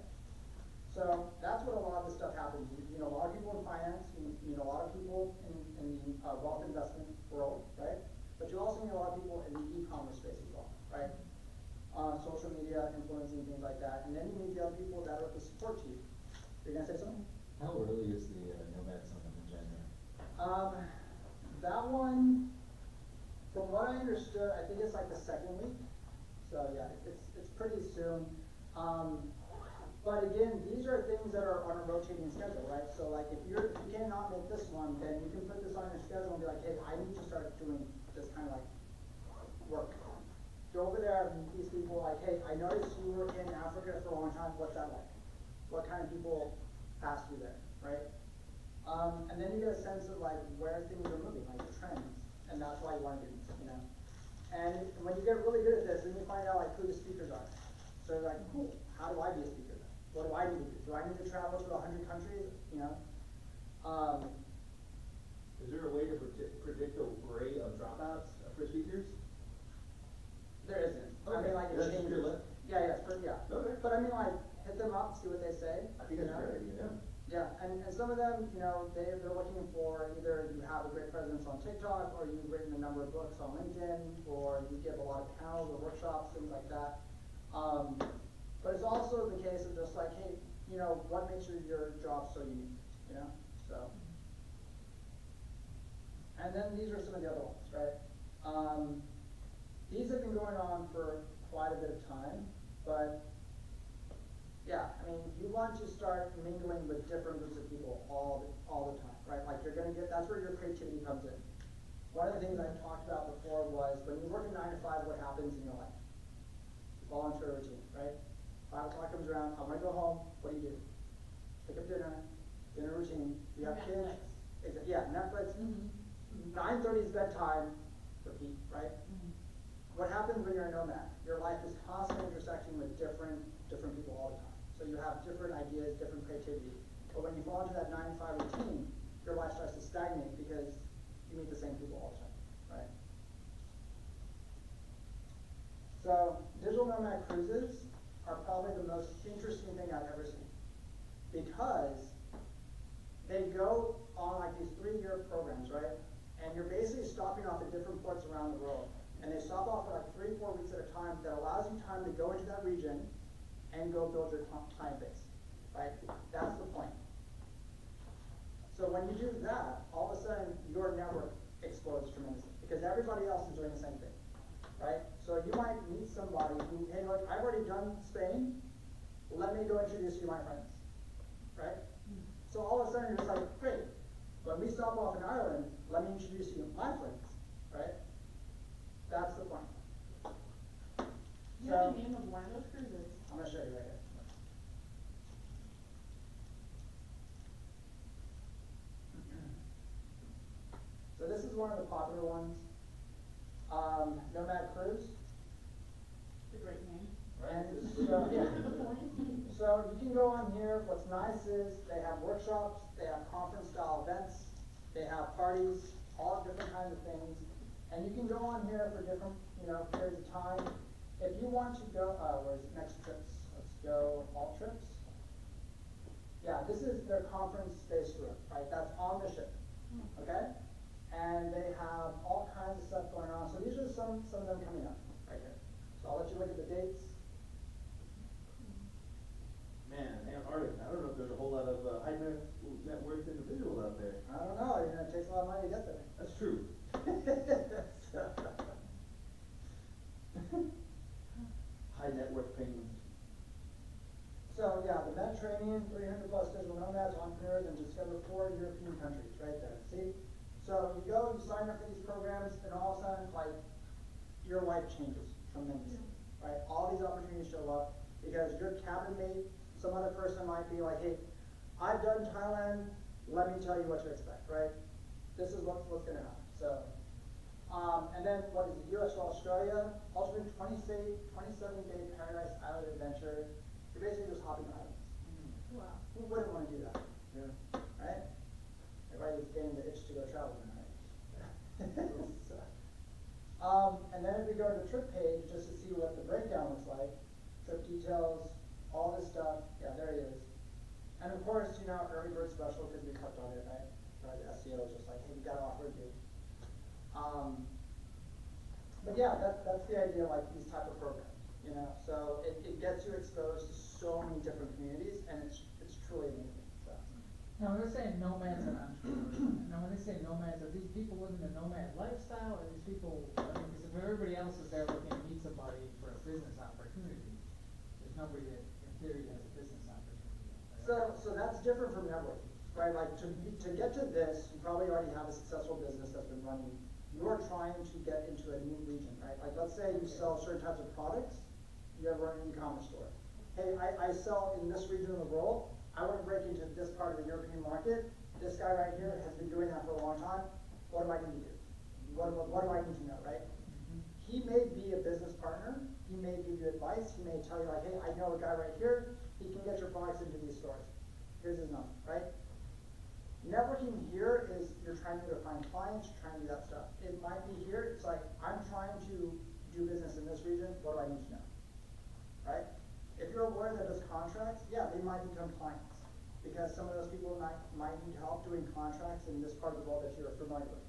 So that's what a lot of this stuff happens. You meet a lot of people in finance, you meet a lot of people in the wealth investment world, right? But you also meet a lot of people in the e-commerce space as well, right? Social media, influencing, things like that. And then you meet the other people that are at the support team. You're gonna say something? How early is the Nomad Summit in January? That one, from what I understood, I think it's like the second week. So yeah, it's pretty soon. But again, these are things that are on a rotating schedule, right? So like if you cannot make this one, then you can put this on your schedule and be like, hey, I need to start doing this kind of like work. Go over there and meet these people like, hey, I noticed you were in Africa for a long time. What's that like? What kind of people passed you there, right? And then you get a sense of like where things are moving, like the trends. And that's why you want to do this, And when you get really good at this, then you find out like who the speakers are. So you're like, cool, how do I be a speaker then? What do I need to do? Do I need to travel to 100 countries, Is there a way to predict the rate of dropouts for speakers? There isn't. I mean, like, it That's changes. your list. Yeah, yeah. Okay. But I mean, like, hit them up, see what they say. I think that's a great idea, yeah. Yeah, and some of them, they're looking for either you have a great presence on TikTok, or you've written a number of books on LinkedIn, or you give a lot of panels or workshops, things like that. But it's also the case of just like, hey, what makes your job so unique, so. And then these are some of the other ones, right? These have been going on for quite a bit of time, but yeah, I mean, you want to start mingling with different groups of people all the time, right? Like that's where your creativity comes in. One of the things I talked about before was when you work a 9 to 5, what happens in your life? You fall into a routine, right? 5 o'clock comes around, I'm gonna go home, what do? Pick up dinner routine, you have kids. Netflix. Yeah, Netflix, 9:30 is bedtime, repeat, right? What happens when you're a nomad? Your life is constantly intersecting with different people all the time. So you have different ideas, different creativity. But when you fall into that 9 to 5 routine, your life starts to stagnate because you meet the same people all the time, right? So digital digital nomad cruises are probably the most interesting thing I've ever seen. Because they go on like these 3-year programs, right? And you're basically stopping off at different ports around the world. And they stop off for like 3-4 weeks at a time. That allows you time to go into that region and go build your client base, right? That's the point. So when you do that, all of a sudden your network explodes tremendously because everybody else is doing the same thing, right? So you might meet somebody who, hey, look, I've already done Spain. Let me go introduce you to my friends, right? So all of a sudden you're just like, great. When we stop off in Ireland, let me introduce you to my friends, right? That's the point. You have the name of one of those cruises. I'm gonna show you right here. So this is one of the popular ones. Nomad Cruise. It's a great name. And so, yeah. So you can go on here. What's nice is they have workshops, they have conference style events, they have parties, all different kinds of things. And you can go on here for different, periods of time. If you want to go, where's next trips? Let's go all trips. Yeah, this is their conference-based room, right? That's on the ship, okay? And they have all kinds of stuff going on. So these are some of them coming up right here. So I'll let you look at the dates. Man, Antarctica, I don't know if there's a whole lot of high net worth individuals out there. I don't know, it takes a lot of money to get there. That's true. High net worth penguins. So yeah, the Mediterranean, 300 plus digital nomads, entrepreneurs, and discover 4 European countries right there. See? So you go, you sign up for these programs, and all of a sudden, like, your life changes tremendously, right? All these opportunities show up because your cabin mate, some other person might be like, hey, I've done Thailand, let me tell you what to expect, right? This is what's gonna happen. So, and then what is it, US to Australia, ultimate 27-day paradise island adventure. You're basically just hopping islands. Wow. Who wouldn't want to do that, Yeah. right? Everybody's getting the itch to go traveling, right? So, and then if we go to the trip page, just to see what the breakdown looks like, trip details, all this stuff, yeah, there it is. And of course, early bird special because we clicked on it, right? Right, the SEO is just like, hey, we got to offer it to you. But yeah, that's the idea, like these type of programs, So it gets you exposed to so many different communities, and it's truly amazing. So. Now, when they say nomads and entrepreneurs, now when they say nomads, are these people living a nomad lifestyle, or are these people, because if everybody else is there looking to meet somebody for a business opportunity, there's nobody that, in theory, has a business opportunity. Right? So that's different from networking, right? Like to get to this, you probably already have a successful business that's been running. You're trying to get into a new region, right? Like let's say you sell certain types of products, you have run an e-commerce store. Hey, I sell in this region of the world, I want to break into this part of the European market. This guy right here has been doing that for a long time. What do I need to do? What do I need to know, right? He may be a business partner. He may give you advice. He may tell you like, hey, I know a guy right here. He can get your products into these stores. Here's his number, right? Networking here is you're trying to find clients, you're trying to do that stuff. It might be here, it's like, I'm trying to do business in this region, what do I need to know, right? If you're aware that there's contracts, yeah, they might become clients because some of those people might need help doing contracts in this part of the world that you're familiar with,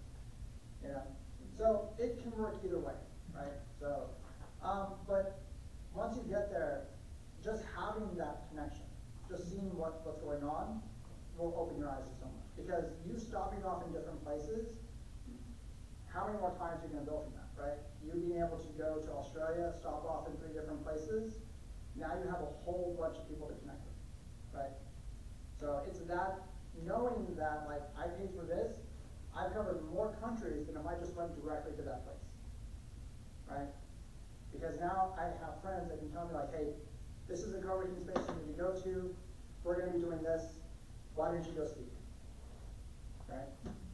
So it can work either way, right? So, but once you get there, just having that connection, just seeing what's going on, will open your eyes to so much. Because you stopping off in different places, how many more times are you going to build from that, right? You being able to go to Australia, stop off in 3 different places, now you have a whole bunch of people to connect with, right? So it's that, knowing that, like, I paid for this, I've covered more countries than if I just went directly to that place, right? Because now I have friends that can tell me like, hey, this is a co-working space you need to go to, we're going to be doing this, why didn't you go speak? Right?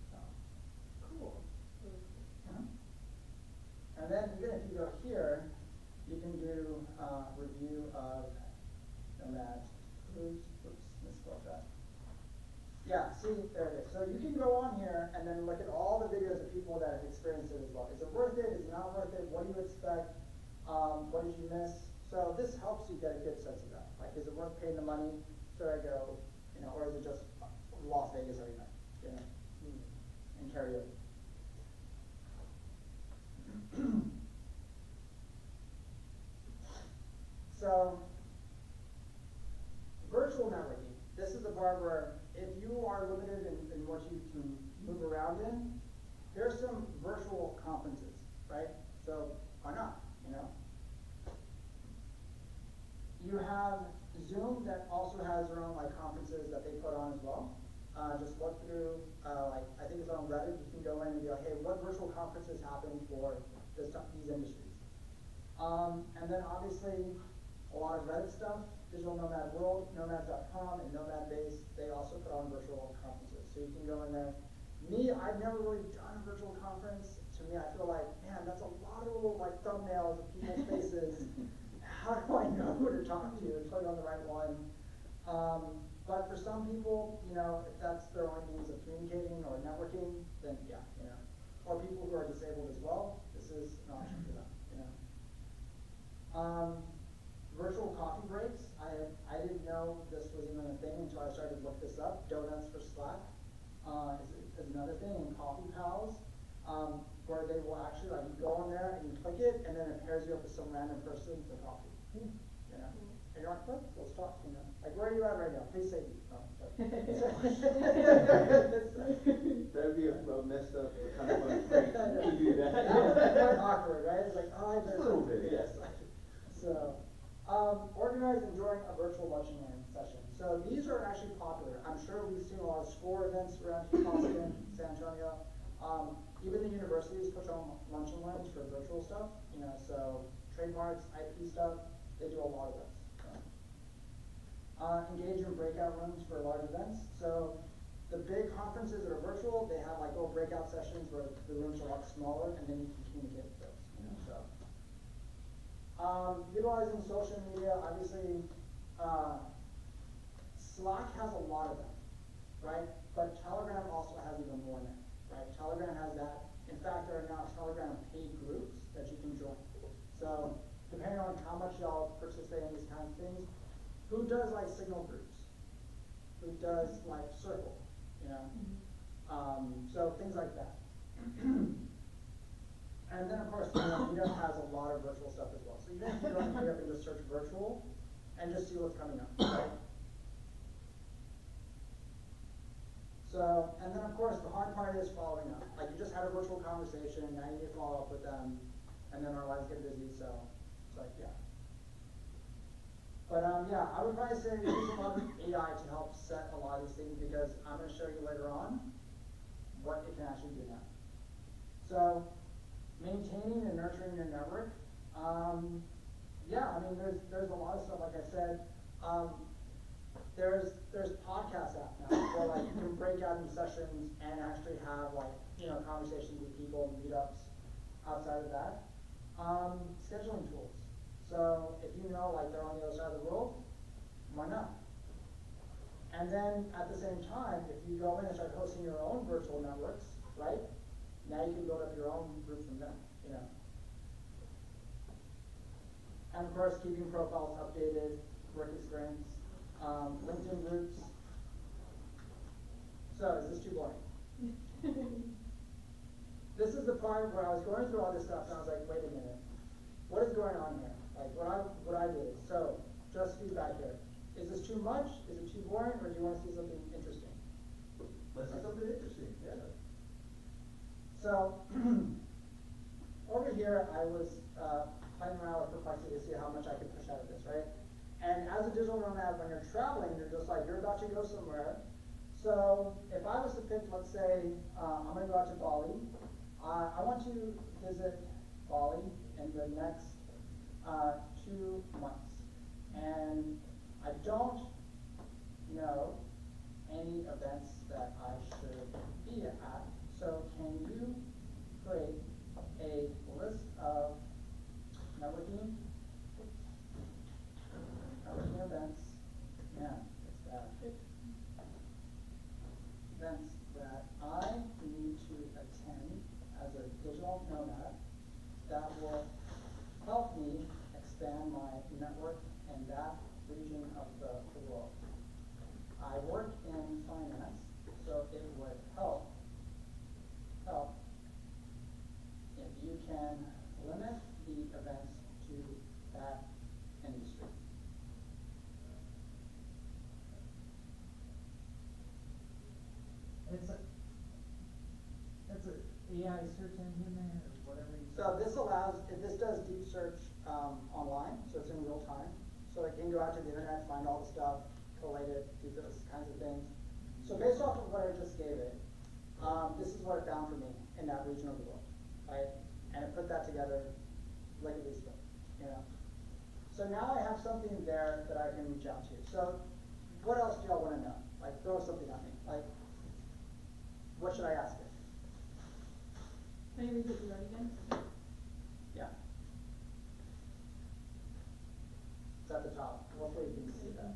So. Cool. And then even if you go here, you can do review of Nomad Cruise. Oops, misspelled that. Yeah, see, there it is. So you can go on here and then look at all the videos of people that have experienced it as well. Is it worth it? Is it not worth it? What do you expect? What did you miss? So this helps you get a good sense of that. Like, is it worth paying the money? Should I go, you know, or is it just Las Vegas every night, you know, and karaoke? So, virtual networking. This is the part where if you are limited in what you can move around in, there's some virtual conferences, right? So why not, you know? You have Zoom that also has their own like conferences that they put on as well. Just look through, like I think it's on Reddit. You can go in and be like, hey, what virtual conferences happen for these industries? And then obviously a lot of Reddit stuff, Digital Nomad World, nomads.com, and Nomad Base, they also put on virtual conferences. So you can go in there. Me, I've never really done a virtual conference. To me, I feel like, man, that's a lot of little like thumbnails of people's faces. How do I know who to talk to and click on the right one? But for some people, you know, if that's their only means of communicating or networking, then yeah, you know. Or people who are disabled as well, this is an option for them, you know. Virtual coffee breaks, I didn't know this was even a thing until I started to look this up. Donuts for Slack is another thing, and Coffee Pals, where they will actually, like, you go on there and you click it, and then it pairs you up with some random person for coffee. You know? And you're like, what? Let's talk, you know? Like, where are you at right now? Please say me. Oh, That'd be a messed up kind of fun prank to do that. That would be quite awkward, right? It's like, oh, I better. A little bit, yes. So, organize and join a virtual lunch and learn session. So these are actually popular. I'm sure we've seen a lot of SCORE events around here, Boston, San Antonio. Even the universities push on lunch and learns for virtual stuff, you know, so trademarks, IP stuff, they do a lot of those. Engage in breakout rooms for large events. So the big conferences that are virtual, they have like little breakout sessions where the rooms are a lot smaller, and then you can communicate with those, you know, so. Utilizing social media, obviously, Slack has a lot of them, right? But Telegram also has even more now, right? Telegram has that. In fact, there are now Telegram paid groups that you can join. So depending on how much y'all participate in these kinds of things, who does like signal groups? Who does like Circle, you know? So things like that. And then of course, Meetup has a lot of virtual stuff as well. So you can go to Meetup and just search virtual and just see what's coming up, right? So, and then of course, the hard part is following up. Like you just had a virtual conversation, now you need to follow up with them, and then our lives get busy, so it's like, yeah. But yeah, I would probably say we use a lot of AI to help set a lot of these things, because I'm going to show you later on what it can actually do now. So, maintaining and nurturing your network. Yeah, I mean, there's a lot of stuff, like I said. There's podcast app now where like you can break out into sessions and actually have like, you know, conversations with people, meetups outside of that. Scheduling tools. So if you know like they're on the other side of the world, why not? And then at the same time, if you go in and start hosting your own virtual networks, right? Now you can build up your own group from them, you know. And of course, keeping profiles updated, work experience, LinkedIn groups. So, is this too boring? This is the part where I was going through all this stuff and I was like, wait a minute, what is going on here? Like what I did. So, just feedback here. Is this too much? Is it too boring? Or do you want to see something interesting? Let's see something interesting, yeah. So, over here I was playing around with Perplexity to see how much I could push out of this, right? And as a digital nomad, when you're traveling, you're just like, you're about to go somewhere. So if I was to pick, let's say, I'm going to go out to Bali. I want to visit Bali in the next 2 months. And I don't know any events that I should be at. So can you create a list of networking events, yeah, it's bad. Events that I need to attend as a digital nomad that will help me expand my network in that region of the world. I work in finance, so it would help if you can limit the events to that industry. That's a AI search engine there, or whatever you. So this does deep search online, so it's in real time. So it can go out to the internet, find all the stuff, collate it, do those kinds of things. So based off of what I just gave it, this is what it found for me in that region of the world, right? And it put that together like a Lisa, you know. So now I have something there that I can reach out to. So what else do y'all want to know? Like throw something at me. Like, what should I ask it? Can you read what you wrote again? Yeah. It's at the top. Hopefully you can see that.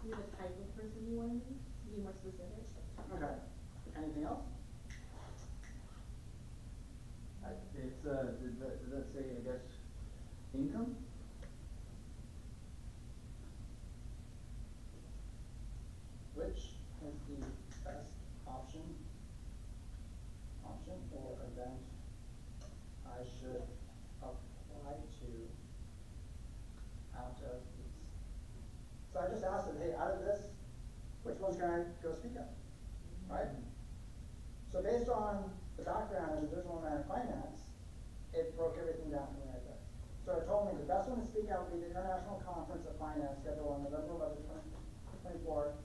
You're the type of person you want to be more specific. Okay. Anything else? It's, does that say, I guess, income? Which is the best option or event I should apply to out of these? So I just asked it, hey, out of this, which ones can I go speak of, right? So based on the background as a digital nomad in finance, it broke everything down for me right there. So it told me the best one to speak out would be the International Conference of Finance scheduled on November 11th, 2024.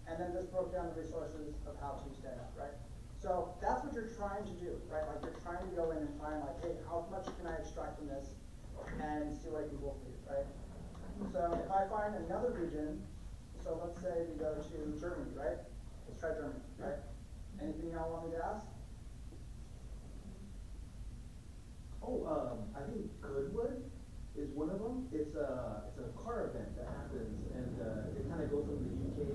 And then this broke down the resources of how to stand up, right? So that's what you're trying to do, right? Like you're trying to go in and find like, hey, how much can I extract from this and see what I can pull for you, right? So if I find another region, so let's say we go to Germany, right? Let's try Germany, right? Anything y'all want me to ask? Oh, I think Goodwood is one of them. It's a car event that happens, and they kind of go from the UK.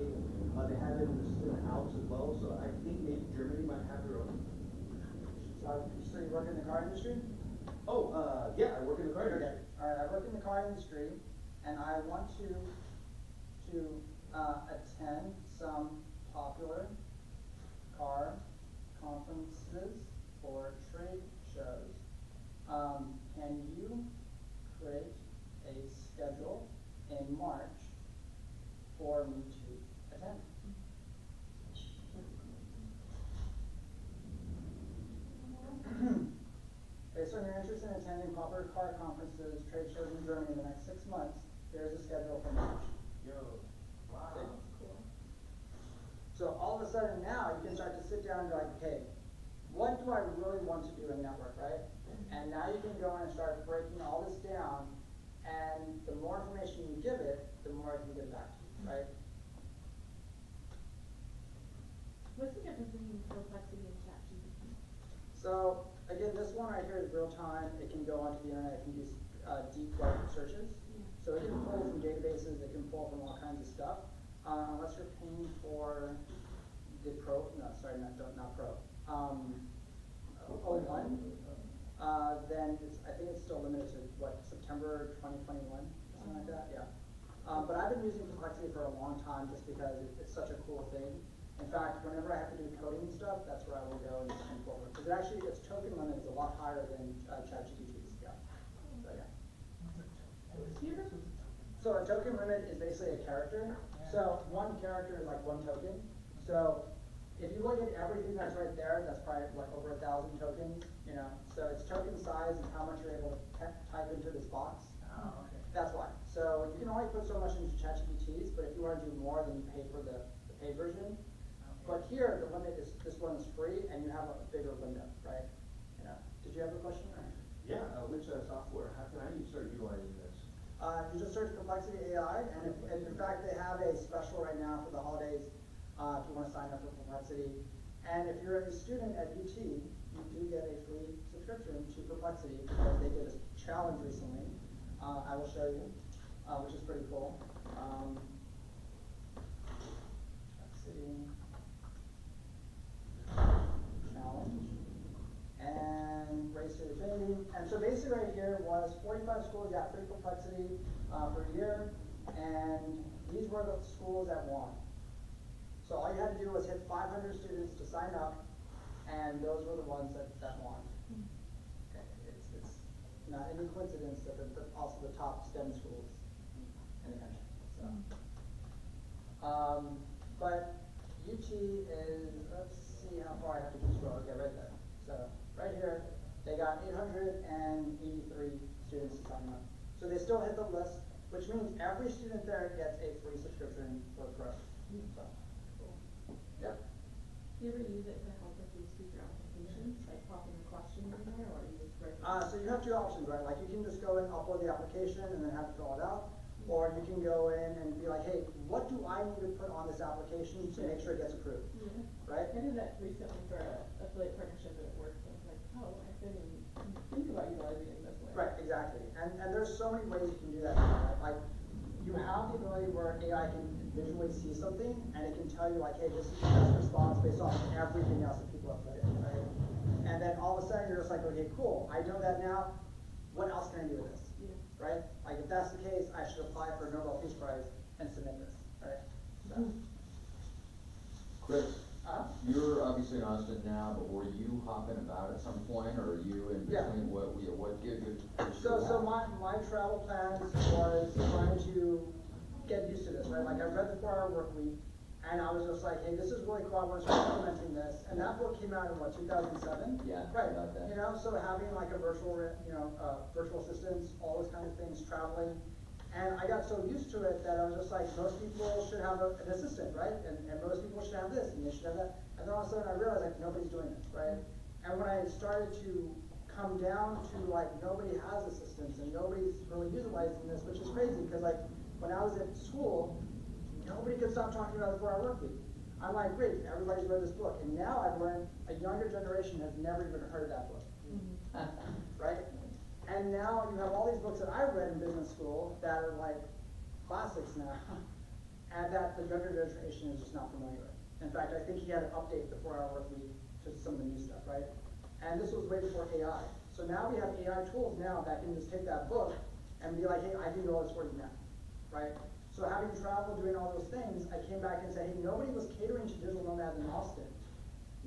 They have it in the Alps as well, so I think maybe Germany might have their own. So you work in the car industry? Oh, yeah, I work in the car industry. All right, I work in the car industry, and I want to attend some popular car conferences or trade shows. Can you create a schedule in March for me to attend? Based on your interest in attending popular car conferences, trade shows in Germany in the next 6 months, here's a schedule for March. Yo, wow. See? So all of a sudden now you can start to sit down and be like, okay, what do I really want to do in network, right? And now you can go in and start breaking all this down, and the more information you give it, the more it can give back to you, right? What's the difference between Perplexity and ChatGPT? So again, this one right here is real time. It can go onto the internet. It can do deep web searches. Yeah. So it can pull from databases. It can pull from all kinds of stuff. Unless you're paying for the pro, no, sorry, not pro. O1, then I think it's still limited to what, September 2021, something like that. Yeah. But I've been using Perplexity for a long time just because it's such a cool thing. In fact, whenever I have to do coding and stuff, that's where I will go and pull it. Because its token limit is a lot higher than ChatGPT's. Yeah. So yeah. So a token limit is basically a character. So one character is like one token. So if you look at everything that's right there, that's probably like over 1,000 tokens. You know. So it's token size and how much you're able to type into this box. Oh, okay. That's why. So you can only put so much into ChatGPT's, but if you want to do more, then you pay for the paid version. But here, the limit is, this one is free, and you have a bigger window, right? You know. Did you have a question? Or? Yeah, which software? How can I start utilizing this? You just search Perplexity AI, and in fact, they have a special right now for the holidays if you want to sign up for Perplexity. And if you're a student at UT, you do get a free subscription to Perplexity because they did a challenge recently. I will show you, which is pretty cool. Let's see. here was 45 schools got free complexity for a year, and these were the schools that won. So all you had to do was hit 500 students to sign up, and those were the ones that won. Okay, it's not any coincidence that they're also the top STEM schools in the country. So, but UT is, let's see how far I have to keep scrolling. Okay, right there. So right here, they got 883 students to sign up. So they still hit the list, which means every student there gets a free subscription for Pro. So, yep. Do you ever use it to help with these future applications, like popping a question in there, or you just write? So you have two options, right? Like you can just go in, upload the application, and then have to fill it out. Or you can go in and be like, hey, what do I need to put on this application to make sure it gets approved? Yeah. Right? I did that recently for a affiliate partnership at work, and I was like, oh, I didn't even think about utilizing it this way. Right, exactly. And there's so many ways you can do that now, right? Like, you have the ability where AI can visually see something, and it can tell you like, hey, this is the best response based off of everything else that people have put in, right? And then all of a sudden you're just like, okay, cool, I know that now, what else can I do with this? Yeah. Right? Like if that's the case, I should apply for a Nobel Peace Prize and submit this, right? So, Chris, you're obviously in Austin now, but were you hopping about at some point, or are you in Yeah. between what gave you? so my travel plans was trying to get used to this, right? Like I read the 4-Hour Work Week, and I was just like, hey, this is really cool, I want to start implementing this. And that book came out in what, 2007? Yeah, Right, about that. you know, so having like a virtual, virtual assistants, all those kind of things, traveling. And I got so used to it that I was just like, most people should have an assistant, right? And most people should have this, and they should have that. And then all of a sudden I realized like, nobody's doing this, right? And when I started to come down to like, nobody has assistants and nobody's really utilizing this, which is crazy, because like, when I was at school, nobody could stop talking about the 4-Hour Work Week. I'm like, great, everybody's read this book. And now I've learned a younger generation has never even heard of that book. Right? And now you have all these books that I read in business school that are like classics now, and that the younger generation is just not familiar with. In fact, I think he had to update the 4-Hour Work Week to some of the new stuff, right? And this was way before AI. So now we have AI tools now that can just take that book and be like, hey, I can do all this for you now, right? So having traveled, doing all those things, I came back and said, hey, nobody was catering to Digital Nomad in Austin.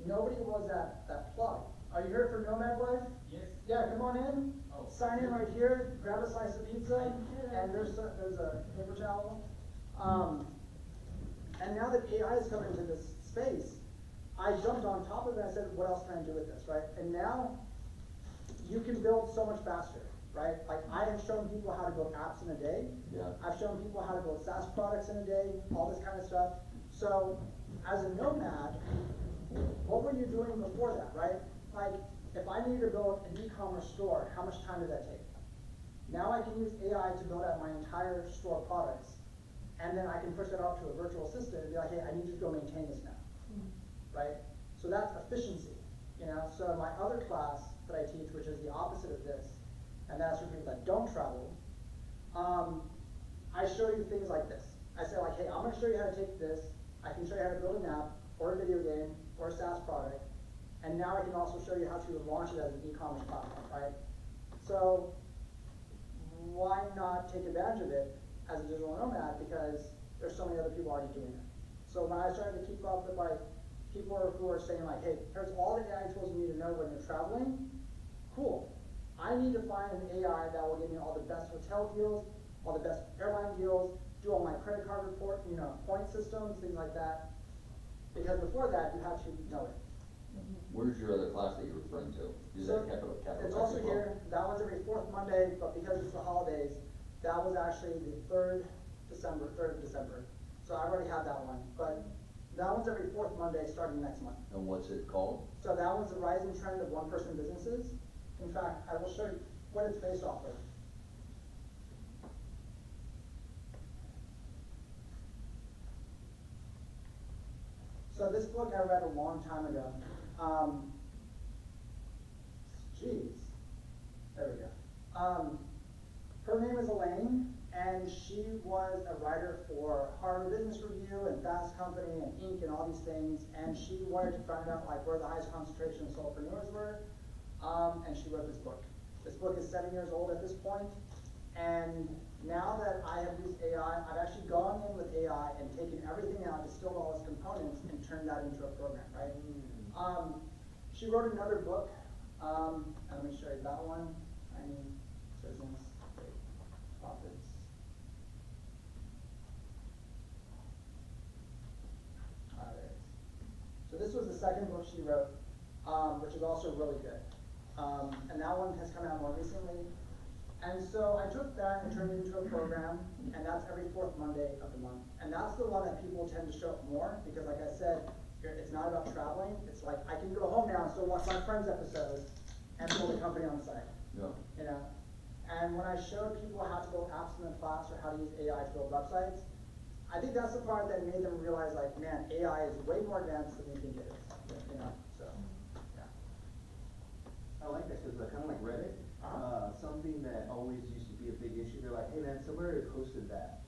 Nobody was that plug. Are you here for Nomad Life? Yes. Yeah, come on in. Oh. Sign in right here, grab a slice of pizza, and there's a paper towel. And now that AI has come into this space, I jumped on top of it and I said, what else can I do with this, right? And now you can build so much faster, right? Like I have shown people how to build apps in a day. Yeah. I've shown people how to build SaaS products in a day, all this kind of stuff. So as a nomad, what were you doing before that, right? Like if I needed to build an e-commerce store, how much time did that take? Now I can use AI to build out my entire store products, and then I can push that out to a virtual assistant and be like, hey, I need you to go maintain this now, right? So that's efficiency, you know? So my other class that I teach, which is the opposite of this, and that's for people that don't travel, I show you things like this. I say like, hey, I'm gonna show you how to take this, I can show you how to build an app, or a video game, or a SaaS product, and now I can also show you how to launch it as an e-commerce platform, right? So why not take advantage of it as a digital nomad, because there's so many other people already doing it. So when I started to keep up with like people who are saying like, hey, here's all the AI tools you need to know when you're traveling, cool. I need to find an AI that will give me all the best hotel deals, all the best airline deals, do all my credit card report, point systems, things like that. Because before that, you had to know it. Where's your other class that you're referring to? Is So that capital it's also as well? here. That one's every 4th Monday, but because it's the holidays, that was actually the 3rd of December. So I already had that one. But that one's every 4th Monday starting next month. And what's it called? So that one's the rising trend of one-person businesses. In fact, I will show you what it's based off of. So this book I read a long time ago. Jeez. There we go. Her name is Elaine, and she was a writer for Harvard Business Review and Fast Company and Inc. and all these things, and she wanted to find out like where the highest concentration of solopreneurs were, and she wrote this book. This book is 7 years old at this point, and now that I have used AI, I've actually gone in with AI and taken everything out, distilled all its components, and turned that into a program, right? She wrote another book, and let me show you that one. Tiny business, big profits. There it is. So this was the second book she wrote, which is also really good. And that one has come out more recently. And so I took that and turned it into a program, and that's every fourth Monday of the month. And that's the one that people tend to show up more, because like I said, it's not about traveling. It's like, I can go home now and still watch my friend's episode and build a company on the side. Yeah. You know? And when I showed people how to build apps in the class or how to use AI to build websites, I think that's the part that made them realize, like, man, AI is way more advanced than we think it is. You know? So, yeah. I like that, because kind of like Reddit, something that always used to be a big issue, they're like, hey man, somebody posted that.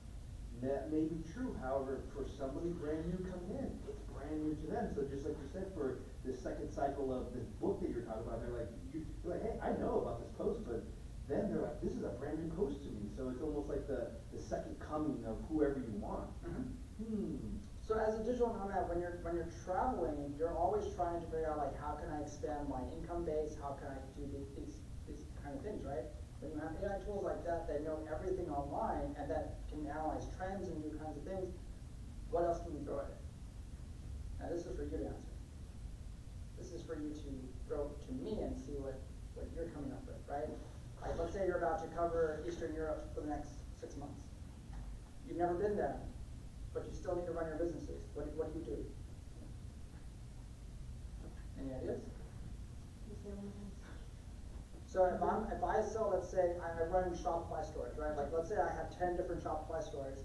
That may be true, however, for somebody brand new coming in, it's brand new to them. So just like you said, for the second cycle of this book that you're talking about, they're like, you're like, hey, I know about this post, but then they're like, this is a brand new post to me. So it's almost like the second coming of whoever you want. So as a digital nomad, when you're traveling, you're always trying to figure out, like, how can I expand my income base? How can I do these kind of things, right? When you have AI tools like that know everything online and that can analyze trends and do kinds of things, what else can you throw at it? Now this is for you to answer. This is for you to throw to me and see what you're coming up with, right? Like, let's say you're about to cover Eastern Europe for the next 6 months. You've never been there, but you still need to run your businesses. What do you do? Any ideas? So if I sell, let's say I run Shopify stores, right? Like, let's say I have 10 different Shopify stores.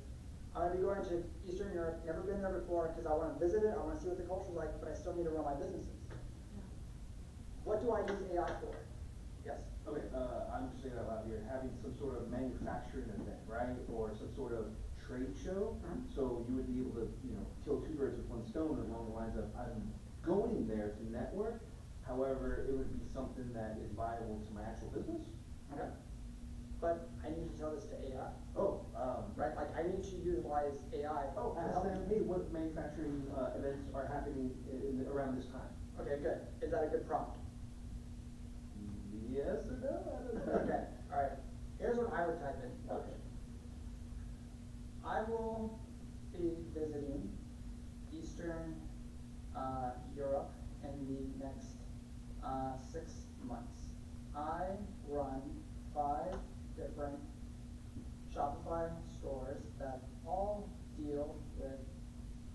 I'm gonna be going to Eastern Europe, never been there before, because I want to visit it, I want to see what the culture's like, but I still need to run my businesses. What do I use AI for? Yes? Okay, I'm just saying out loud here, having some sort of manufacturing event, right? Or some sort of trade show. So you would be able to, kill two birds with one stone along the lines of, I'm going there to network. However, it would be something that is viable to my actual business. Okay. But I need to tell this to AI. Right. Like, I need to utilize AI. Ask them, hey, what manufacturing events are happening around this time? Okay, good. Is that a good prompt? Yes or no? I don't know. Okay, all right. Here's what I would type in. Okay. I will be visiting Eastern Europe in the next 6 months. I run 5 different Shopify stores that all deal with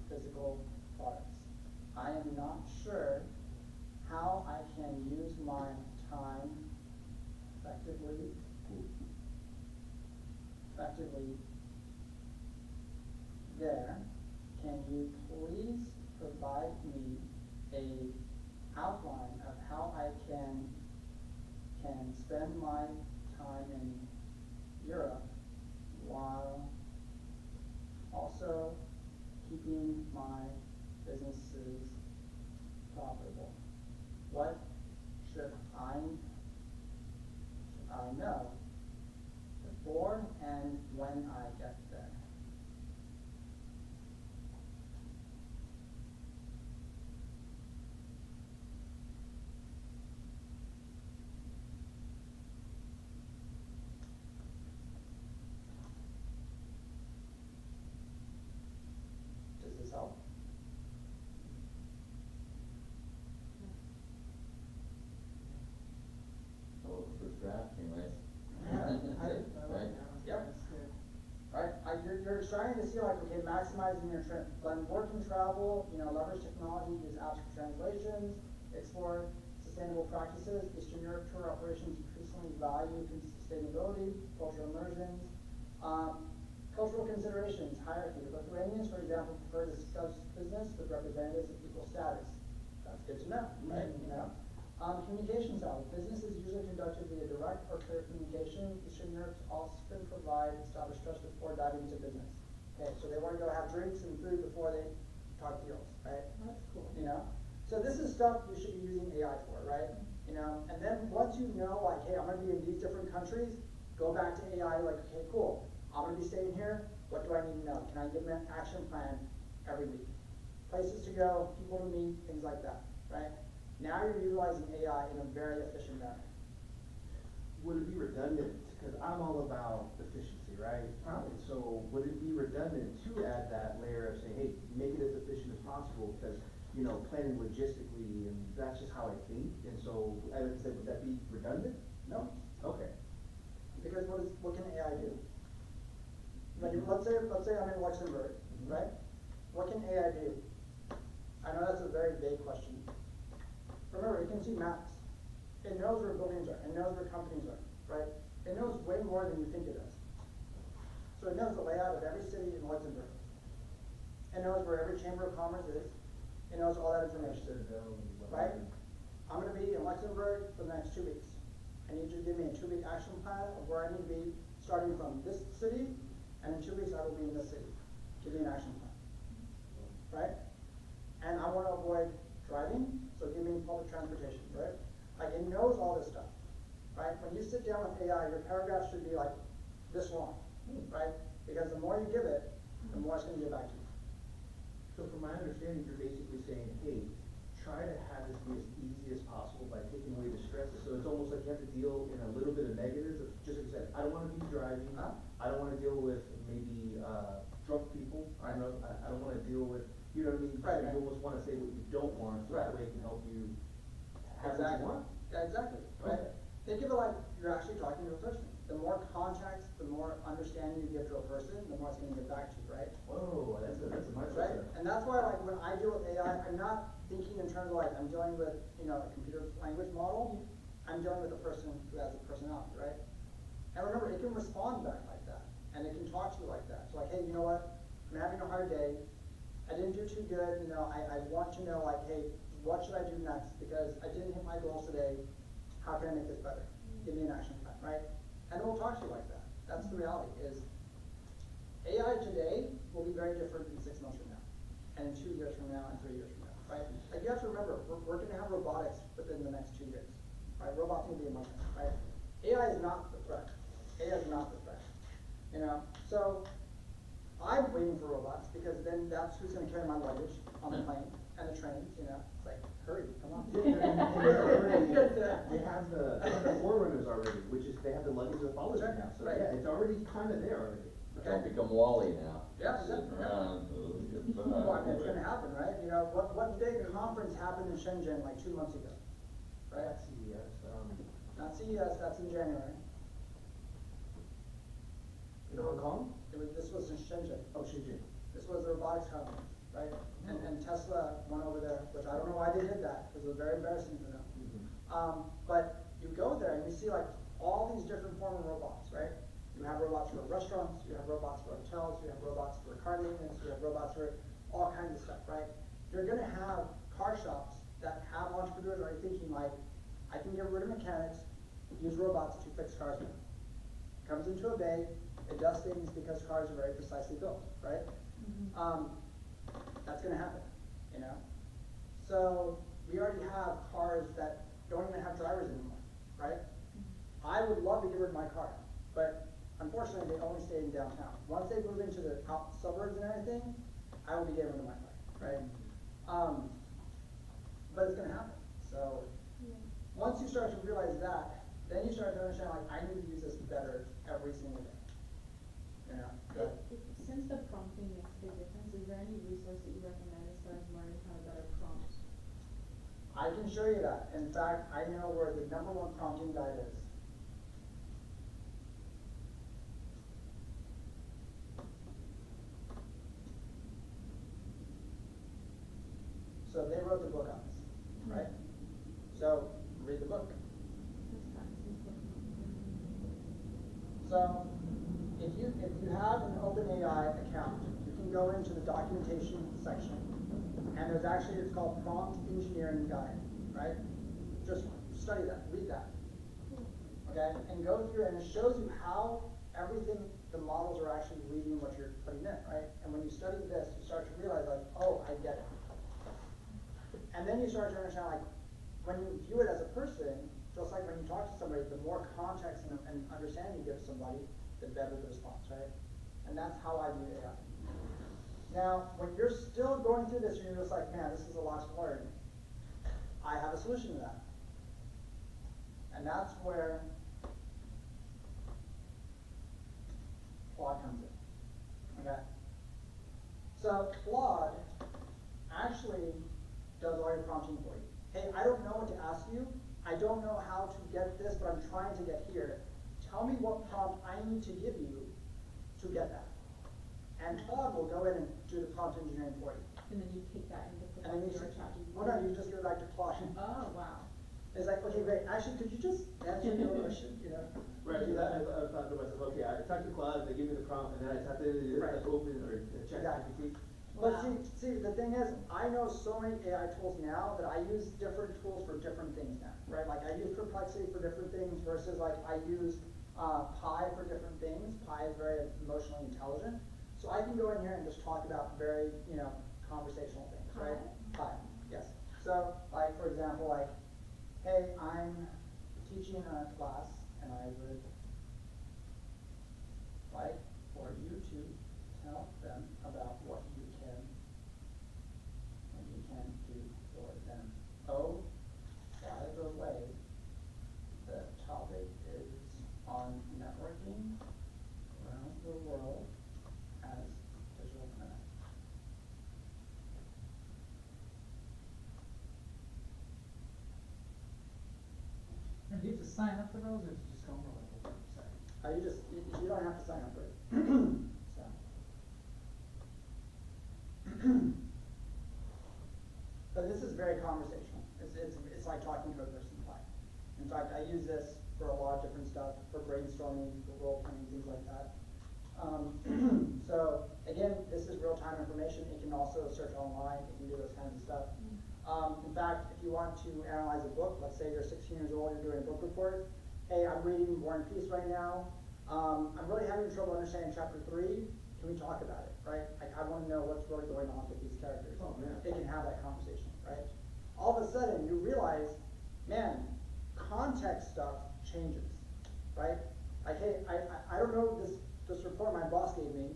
physical products. I am not sure how I can use my time effectively there. Can you please provide me a outline of how I can spend my time in Europe while also keeping my businesses profitable? What should I know before and when I get there? Does this help? Well, first draft anyways. Right. Yep. That's good. Right, you're trying to see, like, okay, maximizing your trip, blend work and travel, leverage technology, use apps for translations, explore sustainable practices. Eastern Europe tour operations increasingly value sustainability, cultural immersions, cultural considerations, hierarchy. Lithuanians, for example, prefer to discuss business with representatives of equal status. That's good to know, right? Communication style. Business is usually conducted via direct or clear communication. Eastern Europe often provide established trust before diving into business. Okay, so they want to go have drinks and food before they talk deals, right? That's cool. So this is stuff you should be using AI for, right? you know, and then once you know, like, hey, I'm gonna be in these different countries, go back to AI, like, okay, cool, I'm gonna be staying here, what do I need to know? Can I give them an action plan every week? Places to go, people to meet, things like that, right? Now you're utilizing AI in a very efficient manner. Would it be redundant, because I'm all about efficiency, right? And so would it be redundant to add that layer of saying, hey, make it as efficient as possible, because, you know, planning logistically, and that's just how I think, and so I would say, would that be redundant? No, Okay. because what can AI do? Like, let's say I'm in Luxembourg, right? What can AI do? I know that's a very vague question. Remember, it can see maps. It knows where buildings are. It knows where companies are, right? It knows way more than you think it does. So it knows the layout of every city in Luxembourg. It knows where every chamber of commerce is. It knows all that information, right? I'm gonna be in Luxembourg for the next 2 weeks. I need you to give me a 2-week action plan of where I need to be, starting from this city, and in 2 weeks I will be in this city. Give me an action plan, right? And I wanna avoid driving, so give me public transportation, right? Like, it knows all this stuff, right? When you sit down with AI, your paragraph should be like this long, right? Because the more you give it, the more it's gonna give back to you. So from my understanding, you're basically saying, hey, try to have this be as easy as possible by taking away the stresses. So it's almost like you have to deal in a little bit of negatives, of, just like you said, I don't wanna be driving, I don't wanna deal with maybe, drunk people, I don't wanna deal with, you know what I mean? Right, So right. you almost wanna say what you don't want, so that way it can help you have what you want. Yeah, exactly, right? Okay. Think of it like you're actually talking to a person. The more context, the more understanding you give to a person, the more it's gonna give back to you, right? Whoa, that's a much Right? better. And that's why, like, when I deal with AI, I'm not thinking in terms of like, I'm dealing with, you know, a computer language model. I'm dealing with a person who has a personality, right? And remember, it can respond back like that, and it can talk to you like that. So like, hey, you know what? I'm having a hard day. I didn't do too good, you know, I want to know, like, hey, what should I do next? Because I didn't hit my goals today. How can I make this better? Give me an action plan, right? And it will talk to you like that. That's the reality, is AI today will be very different in 6 months from now, and in 2 years from now, and 3 years from now, right? Like, you have to remember, we're gonna have robotics within the next 2 years, right? Robots will be among us, right? AI is not the threat. AI is not the threat, you know? So, I'm waiting for robots, because then that's who's gonna carry my luggage on the plane and the trains, you know? It's like, hurry, come on. They have the forerunners already, which is, they have the luggage that follows you now, so Right. yeah, it's already kinda there already. Don't become Wall-E now. Yeah, Sitting exactly. around, Well, I mean, it's gonna happen, right? You know, what big conference happened in Shenzhen like 2 months ago? Right? That's CES, Not CES, that's in January. in Hong Kong? This was in Shenzhen. Oh, Shenzhen. This was the robotics conference, right? And Tesla went over there, which I don't know why they did that, because it was very embarrassing for them. But you go there and you see like all these different form of robots, right? You have robots for restaurants, you have robots for hotels, you have robots for car maintenance, you have robots for all kinds of stuff, right? You're gonna have car shops that have entrepreneurs already thinking like, I can get rid of mechanics, use robots to fix cars now. Comes into a bay, it does things because cars are very precisely built, right? That's gonna happen, you know? So, we already have cars that don't even have drivers anymore, right? I would love to get rid of my car, but unfortunately, they only stay in downtown. Once they move into the out suburbs and everything, I will be getting rid of my car, right? But it's gonna happen. So, once you start to realize that, then you start to understand, like, I need to use this better every single day. You know? Since the prompting makes a big difference, is there any resource that you recommend as far as learning how to better prompt? I can show you that. In fact, I know where the #1 prompting guide is. So they wrote the book on this, right? So read the book. So if you have an OpenAI account, you can go into the documentation section, and there's actually, it's called Prompt Engineering Guide, right? Just study that, read that, okay? And go through, and it shows you how everything, the models are actually reading what you're putting in, right? And when you study this, you start to realize, like, oh, I get it. And then you start to understand, like, when you view it as a person, just like when you talk to somebody, the more context and understanding you give somebody, the better the response, right? And that's how I view AI. Now, when you're still going through this and you're just like, man, this is a lot to learn, I have a solution to that. And that's where Claude comes in. Okay? So Claude actually does all your prompting for you. Hey, I don't know what to ask you. I don't know how to get this, but I'm trying to get here. Tell me what prompt I need to give you to get that. And Claude will go in and do the prompt engineering for you. And then you take that and put And that then in you your just, chat. well, no, you just go back to Claude. Oh, wow. It's like, okay, great. Actually, could you just answer your question? You know? Right, because I thought to myself, okay, I talked to Claude, they give me the prompt, and then I type it in, Right. it's open, or chat Exactly. GPT. But Wow. see, the thing is, I know so many AI tools now that I use different tools for different things now, right? Like I use Perplexity for different things versus like I use Pi for different things. Pi is very emotionally intelligent. So I can go in here and just talk about very, conversational things, right? Pi, yes. So like, for example, like, hey, I'm teaching a class and I would like for you to tell them about what you can do for them. Oh, by the way, the topic is on networking around the world as digital nomads. And do you have to sign up for those, or do you just go on the website? You don't have to sign up for it. So. But this is very conversational. It's like talking to a person live. In fact, I use this for a lot of different stuff, for brainstorming, for role playing, things like that. So again, this is real-time information. It can also search online. It can do those kinds of stuff. In fact, if you want to analyze a book, let's say you're 16 years old, you're doing a book report. Hey, I'm reading War and Peace right now. I'm really having trouble understanding chapter 3. Can we talk about it, right? Like, I want to know what's really going on with these characters. Oh, man. They can have that conversation, right? All of a sudden, you realize, man, context stuff changes, right? Like, hey, I don't know this report my boss gave me.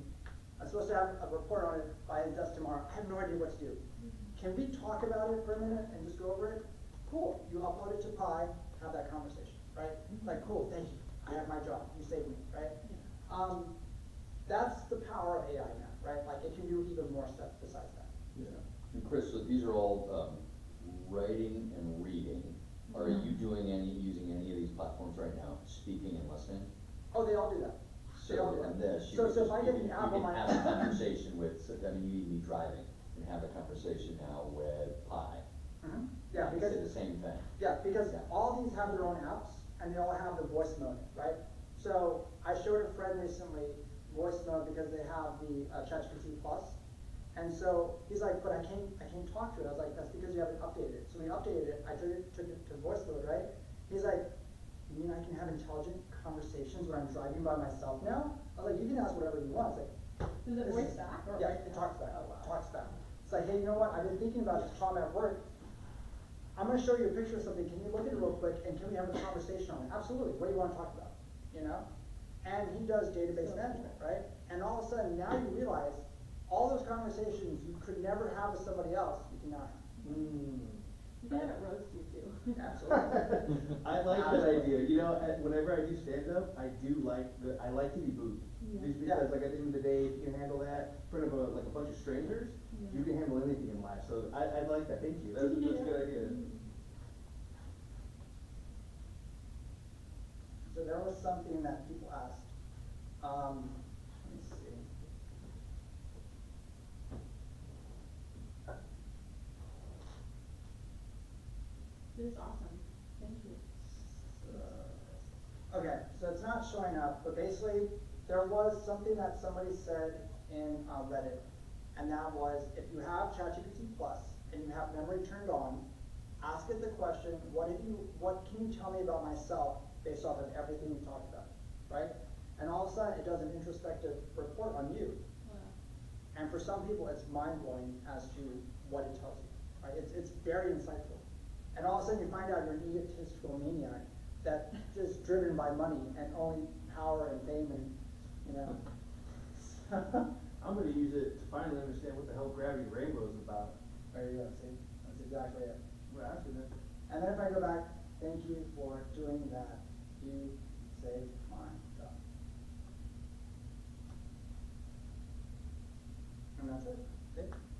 I'm supposed to have a report on it by his desk tomorrow. I have no idea what to do. Can we talk about it for a minute and just go over it? Cool. You upload it to Pi, have that conversation, right? Like, cool, thank you. I have my job. You saved me, right? That's the power of AI now, right? Like, it can do even more stuff besides that. Yeah. And Chris, so these are all writing and reading. Are you using any of these platforms right now, speaking and listening? Oh, they all do that. They all do So that. on this, you So can if I get an app on you my can have a conversation with, so, I mean, you can be driving and have a conversation now with Pi. Yeah, And because say the same thing. Yeah, because all these have their own apps, and they all have the voice mode, right? So I showed a friend recently voice mode because they have the ChatGPT Plus, and so he's like, but I can't talk to it. I was like, that's because you haven't updated it. So we updated it. I took it to voice mode, right? He's like, you mean I can have intelligent conversations when I'm driving by myself now? I was like, you can ask whatever you want. It's like, Does it this voice is- back? Or Yeah, it talks back. Oh, wow. Talks back. It's like, hey, you know what? I've been thinking about this problem at work. I'm going to show you a picture of something. Can you look at it real quick, and can we have a conversation on it? Absolutely. What do you want to talk about? You know? And he does database management, right? And all of a sudden, now you realize all those conversations you could never have with somebody else, you can now have. You can have it roast you too. Absolutely. I like that idea. You know, whenever I do stand-up, I like to be booed. Yeah. Just because, like, at the end of the day, if you can handle that in front of a bunch of strangers, you can handle anything in life. So I like that. Thank you. That's a good idea. So there was something that people asked. Let me see. This is awesome. Thank you. Okay, so it's not showing up, but basically, there was something that somebody said in Reddit, and that was, if you have ChatGPT Plus and you have memory turned on, ask it the question, what can you tell me about myself based off of everything we talked about, right? And all of a sudden, it does an introspective report on you. Wow. And for some people, it's mind-blowing as to what it tells you, right? It's very insightful. and all of a sudden you find out you're an egotistical maniac that is driven by money and only power and fame and, you know. I'm gonna use it to finally understand what the hell gravity rainbow is about. There you go, see, that's exactly it. We're after that. And then if I go back, thank you for doing that, you saved my job. And that's it.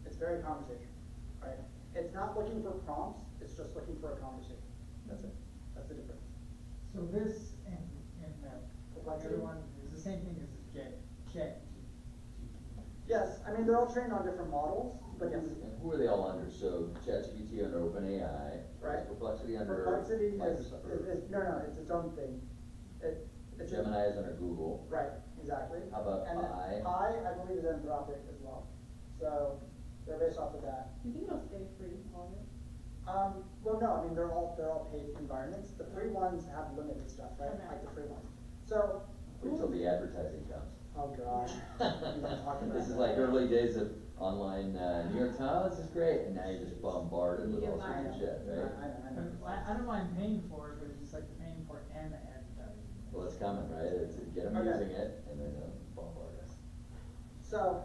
It's very conversational, right? It's not looking for prompts, it's just looking for a conversation. That's it. That's the difference. So this and everyone is the same thing as chat. Yes, I mean, they're all trained on different models, but yes. And who are they all under? So ChatGPT under OpenAI, Right. Perplexity under Perplexity Microsoft, no, it's its own thing. It's Gemini is under Google. Right, exactly. How about And then Pi? Pi, I believe, is Anthropic as well. So they're based off of that. Do you think it'll stay free, all of it? Well, no, I mean, they're all paid environments. The free ones have limited stuff, right? Okay. Like the free ones. So, Wait till the advertising comes. oh gosh. You wanna talk about This is that. like early days of online, New York Times is great, and now you're just bombarded with You all get sorts of viral. shit, right? I know. I don't mind paying for it, but it's just like paying for it and the advertising. Well, it's coming, right? It's, get them Okay. using it, and then bombard us. So,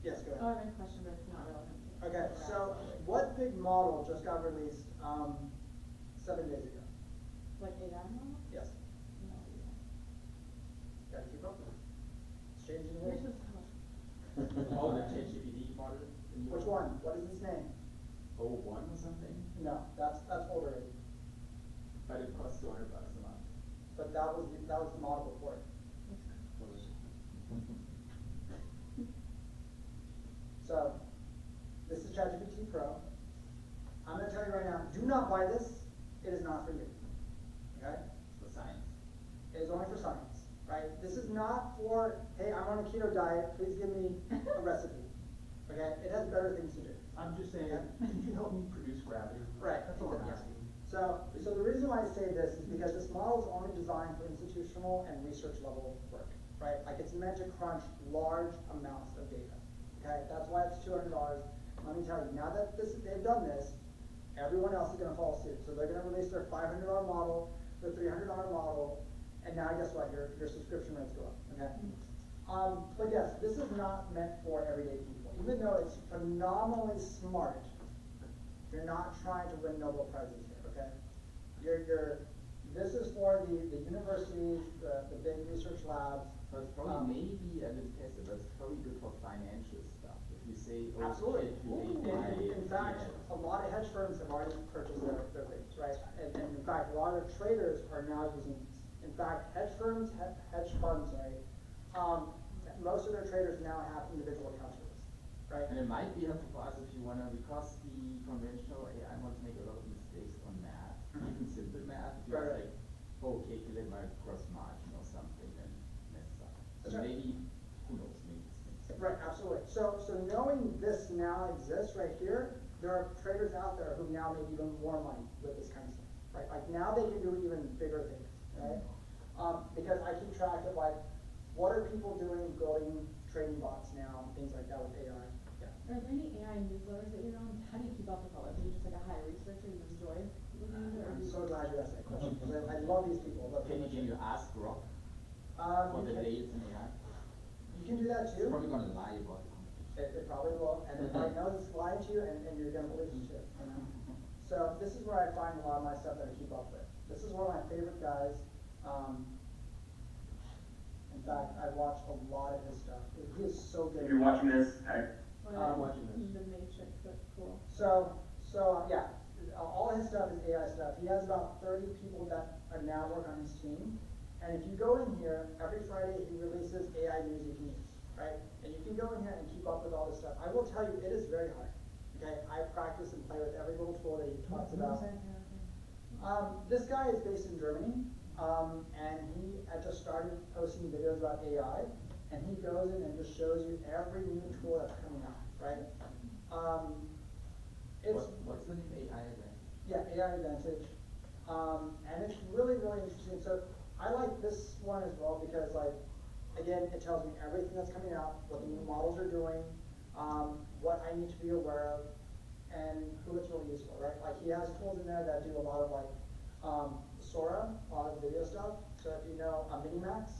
yes, go ahead. Oh, I have a question, but it's not relevant. to Okay, the so rest. what big model just got released 7 days ago? Like AI model? Yes, No, yeah. gotta keep up with it. It's changing the Yours way. was how? Oh, the ChatGPT model? the new Which one? What is its name? Oh, one or something? No, that's older, already. But it costs $200 a month. But that was the model before it. So, this is ChatGPT Pro. I'm gonna tell you right now, do not buy this. It is not for you. Okay? For science. It is only for science, right? This is not for, hey, I'm on a keto diet, please give me a recipe. Okay? It has better things to do. I'm just saying, Okay. could you help me produce gravity? Right. That's all I'm Yeah. asking. So the reason why I say this is because this model is only designed for institutional and research level work, right? Like it's meant to crunch large amounts of data. Okay, that's why it's $200. Let me tell you, now that they've done this, everyone else is going to follow suit. So they're going to release their $500 model, their $300 model, and now guess what? Your subscription rates go up. Okay. But yes, this is not meant for everyday people. Even though it's phenomenally smart, you're not trying to win Nobel Prizes here. Okay. This is for the universities, the big research labs. But it's probably maybe a little tester, but it's probably good for financial stuff. If you say, oh, Absolutely. calculate In fact, a lot of hedge firms have already purchased their things, right? And in fact, a lot of traders are now using these. In fact, hedge funds, most of their traders now have individual accounts with us, right? And it might be helpful for us if you wanna, because the conventional AI wants to make a lot of mistakes on math, even simple math, if you're Right. like, oh, calculate my gross margin or something, and mess up. So Sure. maybe, who knows, maybe it's things. Right, absolutely. So knowing this now exists right here, there are traders out there who now make even more money with this kind of stuff, right? Like now they can do even bigger things, right? Because I keep track of like, what are people doing building trading bots now, things like that with AI. Yeah. Are there any AI newsletters that you're on? How do you keep up with all this? Are you just like a high researcher, you enjoy looking into it? or I'm do you- so glad you asked that question, because I love these people. I love Can pretty you much ask Grok You for the can- latest in AI? You can do that It's too. probably gonna lie about it. It probably will, and it probably knows it's lying to you, and you're gonna believe it too, you know? So this is where I find a lot of my stuff that I keep up with. This is one of my favorite guys. In fact, I watch a lot of his stuff. He is so good. If you're watching this, hi. Well, I'm watching this. The Matrix, that's cool. So yeah, all his stuff is AI stuff. He has about 30 people that are now working on his team. And if you go in here, every Friday he releases AI music news, right? And you can go in here and keep up with all this stuff. I will tell you, it is very hard. Okay, I practice and play with every little tool that he talks about. This guy is based in Germany, and he had just started posting videos about AI, and he goes in and just shows you every new tool that's coming out, right? What's the name AI again? Yeah, AI Advantage. And it's really, really interesting. So I like this one as well because, like, again, it tells me everything that's coming out, what the new models are doing, what I need to be aware of. and who it's really useful, right? Like he has tools in there that do a lot of like, Sora, a lot of video stuff. So if you know Minimax,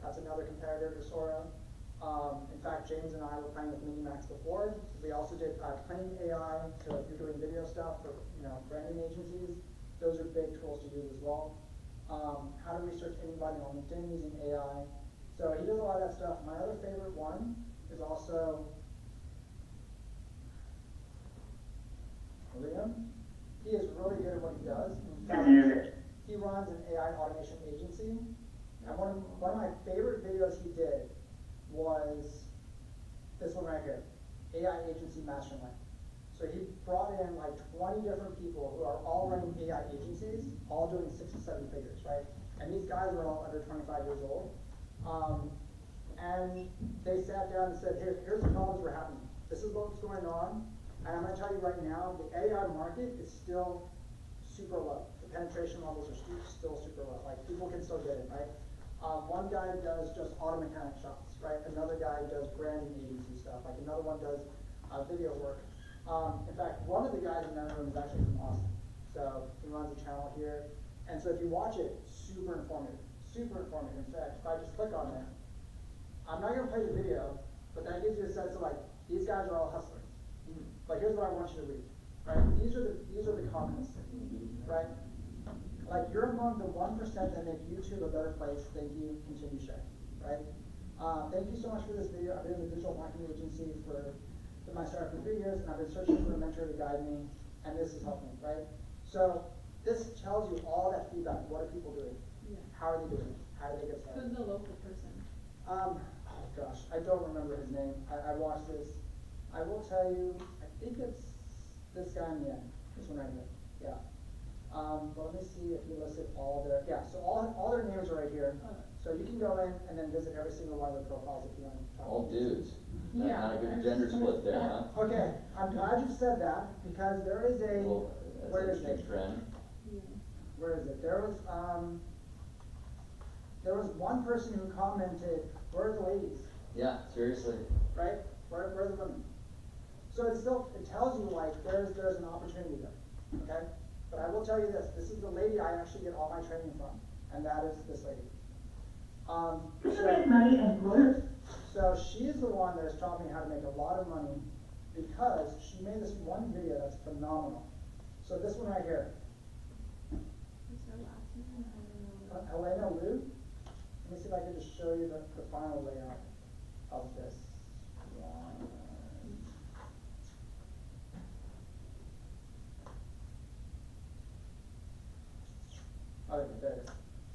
that's another competitor to Sora. In fact, James and I were playing with Minimax before. We also did Plain AI, so if you're doing video stuff for, branding agencies, those are big tools to use as well. How to research anybody on LinkedIn using AI. So he does a lot of that stuff. My other favorite one is also Liam. He is really good at what he does. In fact, he runs an AI automation agency. And one of my favorite videos he did was this one right here, AI Agency Mastermind. So he brought in like 20 different people who are all running AI agencies, all doing 6 to 7 figures, right? And these guys are all under 25 years old. And they sat down and said, here's the problems we're having. This is what's going on. And I'm gonna tell you right now, the AI market is still super low. The penetration levels are still super low. Like people can still get it, right? One guy does just auto mechanic shops, right? Another guy does branding agency stuff. Like another one does video work. In fact, one of the guys in that room is actually from Austin. So he runs a channel here. And so if you watch it, super informative. Super informative. In fact, if I just click on it, I'm not gonna play the video, but that gives you a sense of like, these guys are all hustlers. Like here's what I want you to read, right? These are the comments, right? Like you're among the 1% that make YouTube a better place. Thank you. Continue sharing, right? Thank you so much for this video. I've been in the digital marketing agency for my startup for 3 years, and I've been searching for a mentor to guide me, and this has helped me, right? So this tells you all that feedback. What are people doing? Yeah. How are they doing? How do they get started? Who's the local person? Oh gosh, I don't remember his name. I watched this. I will tell you, I think it's this guy in the end. This one right here. Yeah. But let me see if he listed all their, so all their names are right here. So you can go in and then visit every single one of their profiles if you want to talk. All dudes. Yeah. Not a good gender split there, huh? Okay, I'm glad you said that because there is a, Well, where that's is an it? interesting trend. Yeah. Where is it? There was one person who commented, where are the ladies? Yeah, seriously. Right? Where are the women? So it tells you like there's an opportunity there, okay? But I will tell you this is the lady I actually get all my training from, and that is this lady. So she is the one that has taught me how to make a lot of money because she made this one video that's phenomenal. So this one right here, What's her last name? I don't know. Elena Liu. Let me see if I can just show you the final layout of this one. Okay, there it is.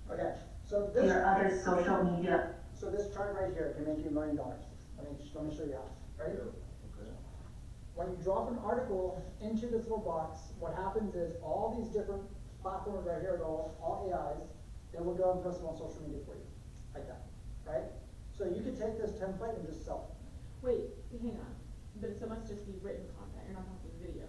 Okay, so this. Your other social media. So this chart right here can make you $1 million. Let me show you how. Right? Okay. When you drop an article into this little box, what happens is all these different platforms right here, all AIs, they will go and post them on social media for you, like that, right? So you could take this template and just sell it. Wait, hang on. But so it must just be written content. You're not talking video.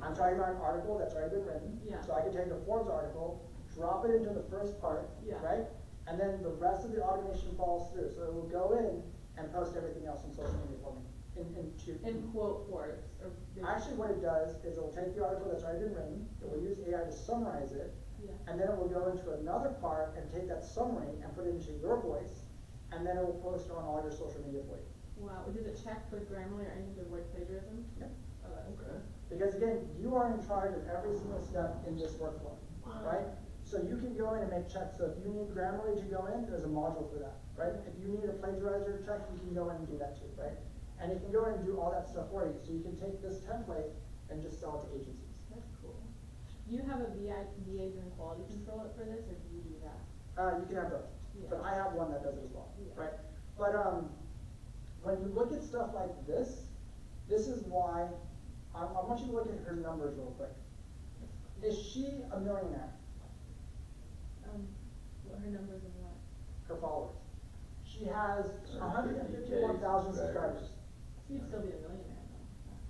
I'm talking about an article that's already been written. Yeah. So I can take a Forbes article, drop it into the first part, Yeah. right? And then the rest of the automation falls through. So it will go in and post everything else on social media for me. And quote Forbes or Actually, what it does is it will take the article that's already been written, it will use AI to summarize it, Yeah. and then it will go into another part and take that summary and put it into your voice, and then it will post on all your social media for you. Wow. Does it check for Grammarly or anything to avoid plagiarism? Yeah. Oh, that's Okay. Because again, you are in charge of every single step in this workflow, right? So you can go in and make checks. So if you need Grammarly to go in, there's a module for that, right? If you need a plagiarizer check, you can go in and do that too, right? And it can go in and do all that stuff for you. So you can take this template and just sell it to agencies. That's cool. Do you have a VA doing quality control for this, or do you do that? You can have both, Yeah. but I have one that does it as well, Yeah. right? But when you look at stuff like this is why I want you to look at her numbers real quick. Is she a millionaire? What her numbers and what? Her followers. She has 151,000 subscribers. She'd still be a millionaire though.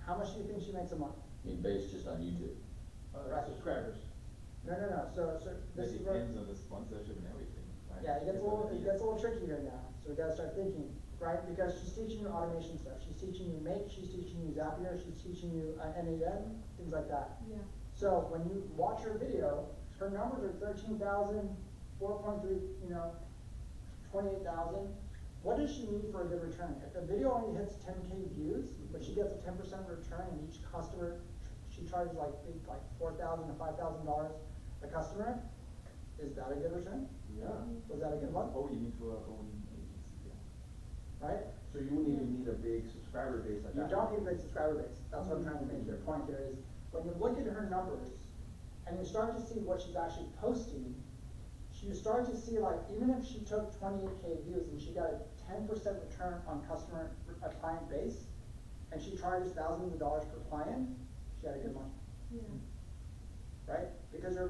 How much do you think she makes a month? I mean, based just on YouTube. Right. Subscribers. No. So this is where, depends on the sponsorship and everything. Right? yeah, it gets a little tricky here now. So we gotta start thinking. right? Because she's teaching you automation stuff. She's teaching you Make, she's teaching you Zapier, she's teaching you NAN, things like that. Yeah. So when you watch her video, her numbers are 13,000, 4.3, 28,000. What does she need for a good return? If the video only hits 10K views, but she gets a 10% return, and each customer, she charges like $4,000 to $5,000 a customer, is that a good return? Yeah. Was that a good one? Oh, you need to own agency, yeah. Right? So you wouldn't even need a big subscriber base like You that. don't need a big subscriber base. That's what I'm trying to make your point here is, when you look at her numbers, and you start to see what she's actually posting, you start to see like, even if she took 28K views and she got a 10% return on client base, and she charges thousands of dollars per client, she had a good month. Yeah. Right? Because her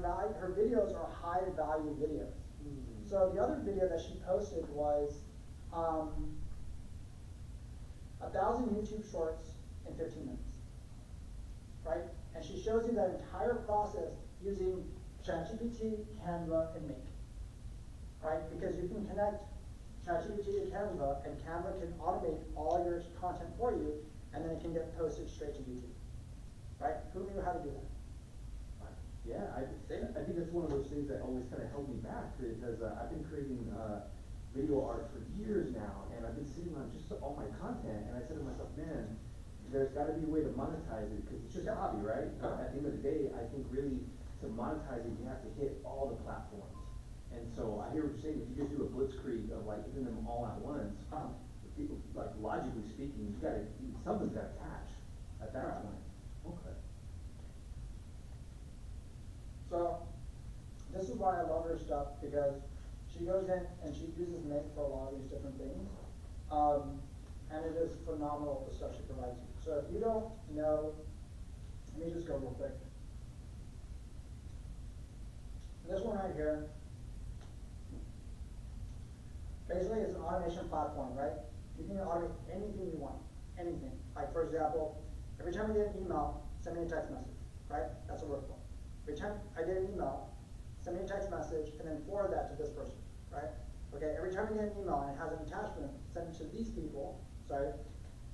videos are high value videos. Mm. So the other video that she posted was 1,000 YouTube shorts in 15 minutes. Right? And she shows you that entire process using ChatGPT, Canva, and Make. Right? Because you can connect ChatGPT to Canva, and Canva can automate all your content for you, and then it can get posted straight to YouTube. Right? Who knew how to do that? Yeah, I think that's one of those things that always kind of held me back, because I've been creating video art for years now, and I've been sitting on just all my content, and I said to myself, man, there's got to be a way to monetize it, because it's just a hobby, right? But at the end of the day, I think really to monetize it, you have to hit all the platforms. And so I hear what you're saying. If you just do a blitzkrieg of like hitting them all at once, people, like logically speaking, something's got to catch at that point. Okay. So, this is why I love her stuff, because she goes in and she uses Make for a lot of these different things. And it is phenomenal, the stuff she provides you. So if you don't know, let me just go real quick. This one right here, basically it's an automation platform, right? You can automate anything you want, anything. Like for example, every time I get an email, send me a text message, right? That's a workflow. Every time I get an email, send me a text message and then forward that to this person, right? Okay, every time I get an email and it has an attachment, send it to these people,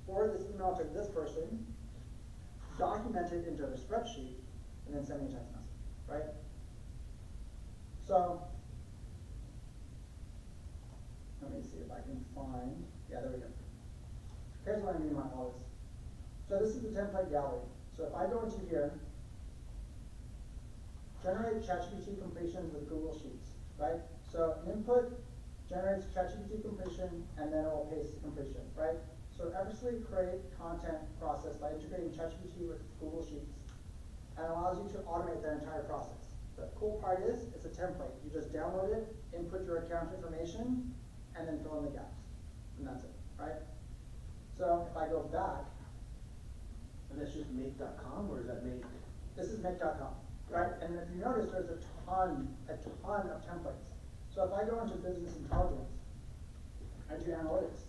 forward this email to this person, document it into a spreadsheet, and then send me a text message, right? So, let me see if I can find, yeah, there we go. Here's what I'm doing my Odyssey. So this is the template gallery. So if I go into here, generate ChatGPT completions with Google Sheets, right? So input generates ChatGPT completion, and then it will paste the completion, right? So effortlessly create content process by integrating ChatGPT with Google Sheets, and allows you to automate that entire process. The cool part is, it's a template. You just download it, input your account information, and then fill in the gaps, and that's it, right? So if I go back, And that's just make.com, or is that make? this is make.com, right? And if you notice, there's a ton of templates. So if I go into business intelligence, I do analytics.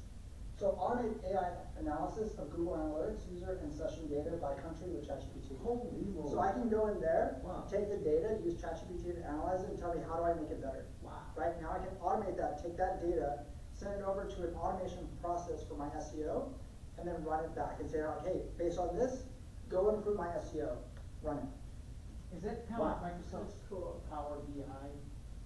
So automate AI analysis of Google Analytics user and session data by country with ChatGPT. Holy moly. So I can go in there, Wow. take the data, use ChatGPT to analyze it, and tell me how do I make it better. Wow. Right now I can automate that, take that data, send it over to an automation process for my SEO, and then run it back and say, hey, based on this, go improve my SEO, run it. Is that kind of like Microsoft's Power BI?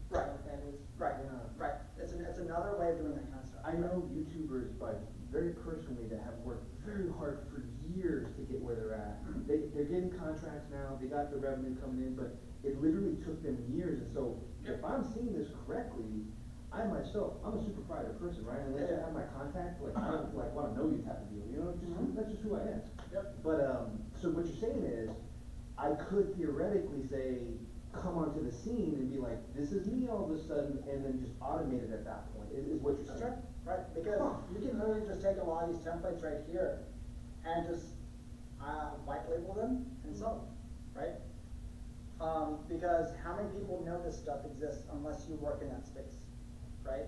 Right. What that is? Right, Yeah. right. It's another way of doing that kind of stuff. I know YouTubers, but very personally, that have worked very hard for years to get where they're at. They're getting contracts now, they got the revenue coming in, but it literally took them years. And so, if I'm seeing this correctly, I myself, I'm a super private person, right? Unless you have my contact, like I don't like want to know you type of deal, you know, that's just who I am. Yep. But so what you're saying is, I could theoretically say, come onto the scene and be like, this is me all of a sudden, and then just automate it at that point, is what you're That's saying. right, right, because you can literally just take a lot of these templates right here and just white label them and sell them, right? Because how many people know this stuff exists unless you work in that space, right?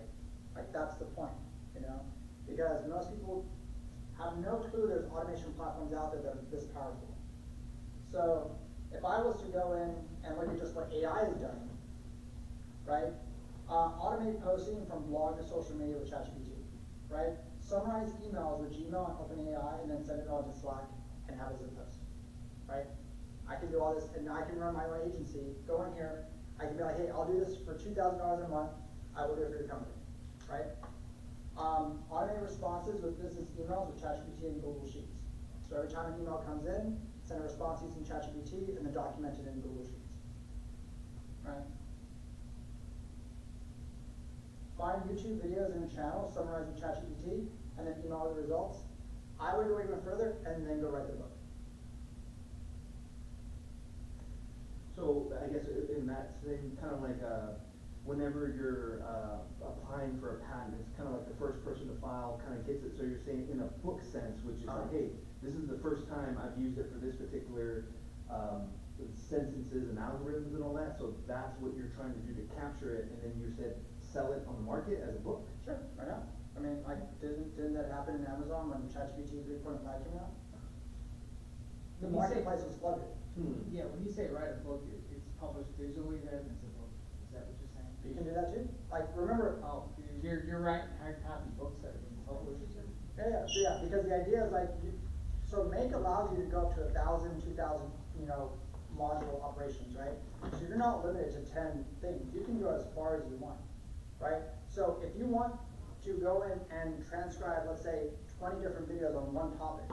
Like that's the point, you know? Because most people have no clue there's automation platforms out there that are this powerful. So if I was to go in and look at just what AI has done, right? Automate posting from blog to social media with ChatGPT, right? summarize emails with Gmail and OpenAI and then send it all to Slack and have as a post, right? I can do all this, and I can run my own agency, go in here, I can be like, hey, I'll do this for $2,000 a month, I will do it for your company, right? Automate responses with business emails with ChatGPT and Google Sheets. So every time an email comes in, send a response using ChatGPT and then document it in Google Sheets, right? Find YouTube videos in a channel, summarize with ChatGPT, and then email the results. I would go even further and then go write the book. So I guess in that same kind of like whenever you're applying for a patent, it's kind of like the first person to file kind of gets it. So you're saying in a book sense, which is like, hey, this is the first time I've used it for this particular sentences and algorithms and all that. So that's what you're trying to do to capture it, and then you said sell it on the market as a book. Sure, why not? I mean, like, didn't that happen in Amazon when ChatGPT 3.5 came out? The When you say- marketplace was flooded. Yeah, when you say write a book, it's published digitally then, it's a book, is that what you're saying? You can do that too. Like, remember, Oh, you're writing hard copy books that are being published. yeah, because the idea is like, so Make allows you to go up to 1,000, 2,000, module operations, right? So you're not limited to 10 things. You can go as far as you want, right? So if you want to go in and transcribe, let's say, 20 different videos on one topic,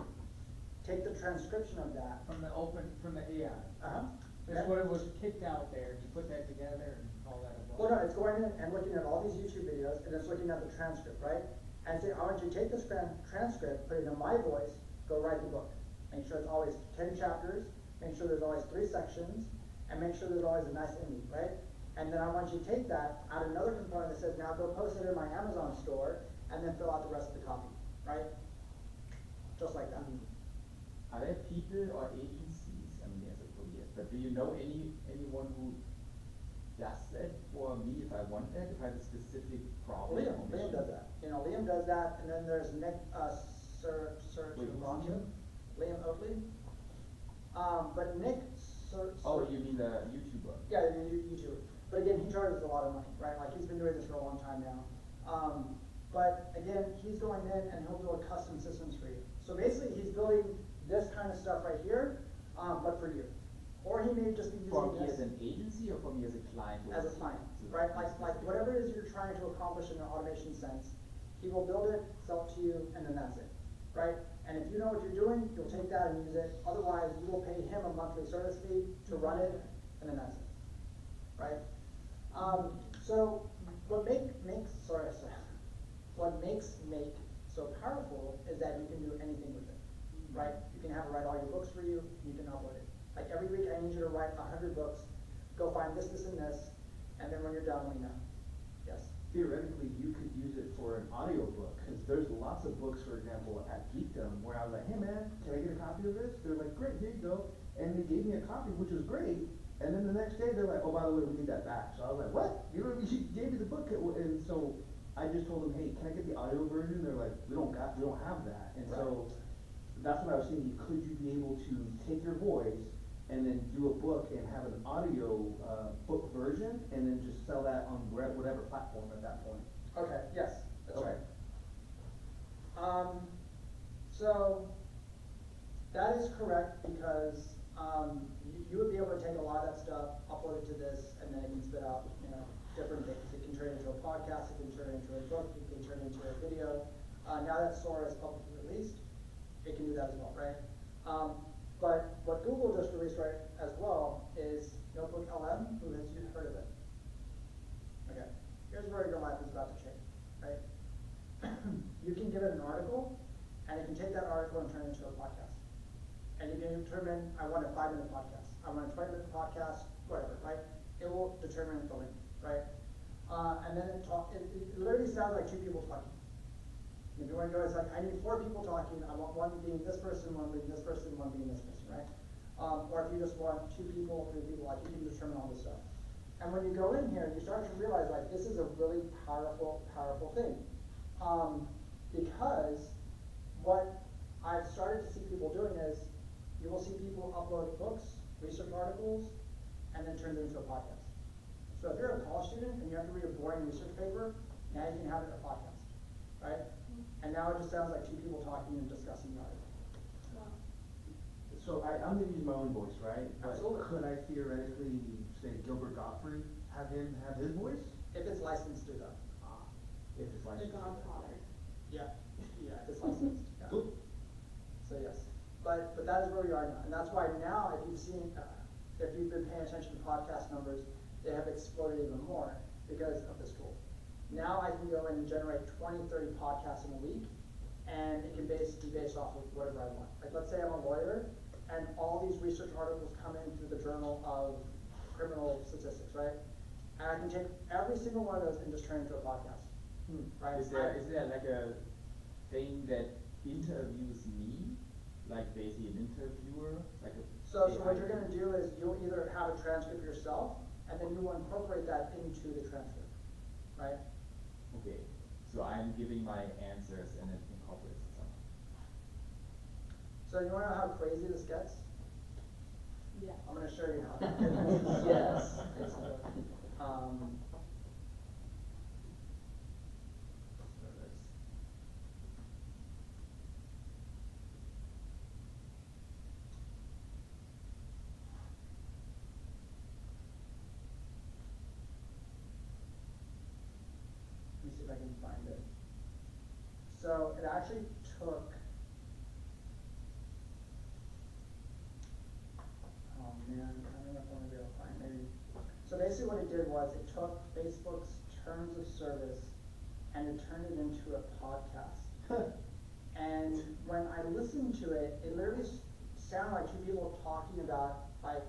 take the transcription of that. From the AI. Uh-huh. That's what it was kicked out there, you put that together and call that a book. Well, no, it's going in and looking at all these YouTube videos, and it's looking at the transcript, right? And say, I want you to take this transcript, put it in my voice, go write the book. Make sure it's always 10 chapters, make sure there's always 3 sections, and make sure there's always a nice ending, right? And then I want you to take that, add another component that says, now go post it in my Amazon store, and then fill out the rest of the copy, right? Just like that. Are there people or agencies, I mean, there's a couple years, but do you know anyone who does that for me if I want that, if I have a specific problem? or Liam mission? does that. Liam does that, and then there's Nick, Wait, who's Liam? Liam Oakley. But Nick, Oh, you mean the YouTuber? yeah, the YouTuber. But again, he charges a lot of money, right? Like, he's been doing this for a long time now. But again, he's going in and he'll build custom systems for you. So basically, he's building this kind of stuff right here, but for you. Or he may just be using For me this as an agency or for me as a client? as a client, right? Like whatever it is you're trying to accomplish in an automation sense, he will build it, sell it to you, and then that's it, right? And if you know what you're doing, you'll take that and use it. Otherwise, you will pay him a monthly service fee to run it, and then that's it, right? So what makes Make so powerful is that you can do anything with it, right? You can have it write all your books for you, you can upload it. Like every week I need you to write 100 books, go find this, this, and this, and then when you're done, let me know. Yes? Theoretically, you could use it for an audiobook, because there's lots of books, for example, at Geekdom, where I was like, hey man, can I get a copy of this? They're like, great, here you go. And they gave me a copy, which was great. And then the next day, they're like, oh, by the way, we need that back. So I was like, what? You gave me the book. And so I just told them, hey, can I get the audio version? They're like, we don't have that. And so that's what I was thinking. Could you be able to take your voice and then do a book and have an audio book version, and then just sell that on whatever platform at that point? Okay, yes, that's Okay. right. So that is correct, because you would be able to take a lot of that stuff, upload it to this, and then it can spit out, different things. It can turn into a podcast, it can turn into a book, it can turn into a video. Now that Sora is publicly released, it can do that as well, right? But what Google just released right as well is Notebook LM. Who has heard of it? Okay, here's where your life is about to change, right? You can give it an article, and it can take that article and turn it into a podcast. And you can determine, I want a 5-minute podcast, I want a 20-minute podcast, whatever, right? It will determine the length, right? And then it literally sounds like 2 people talking. If you want to go, it's like, I need 4 people talking, I want one being this person, one being this person, one being this person, right? Or if you just want 2 people, 3 people, like, you can determine all this stuff. And when you go in here, you start to realize, like, this is a really powerful thing. Because what I've started to see people doing is, you will see people upload books, research articles, and then turn them into a podcast. So if you're a college student and you have to read a boring research paper, now you can have it in a podcast, right? And now it just sounds like two people talking and discussing the article. Wow. So I'm gonna use my own voice, right? But Absolutely. could I theoretically say Gilbert Godfrey, have him have his voice? If it's licensed to them. If it's The licensed. Godfather. Yeah, yeah, if it's licensed, yeah. Cool. So yes, but that is where we are now, and that's why now, if you've seen, if you've been paying attention to podcast numbers, they have exploded even more because of this tool. Now I can go in and generate 20, 30 podcasts in a week, and it can be based off of whatever I want. Like, let's say I'm a lawyer, and all these research articles come in through the Journal of Criminal Statistics, right? And I can take every single one of those and just turn it into a podcast. Right? Is there like a thing that interviews me, like basically an interviewer, like a? So what you're gonna do is you'll either have a transcript yourself, and then you will incorporate that into the transcript, right? Okay, so I'm giving my answers and it incorporates it somehow. So you wanna know how crazy this gets? Yeah. I'm gonna show you how crazy this gets. Let me see if I can find it. So it actually took, oh man, I don't know if I'm gonna be able to find it, maybe. So basically what it did was it took Facebook's terms of service and it turned it into a podcast. And when I listened to it, it literally sounded like two people talking about like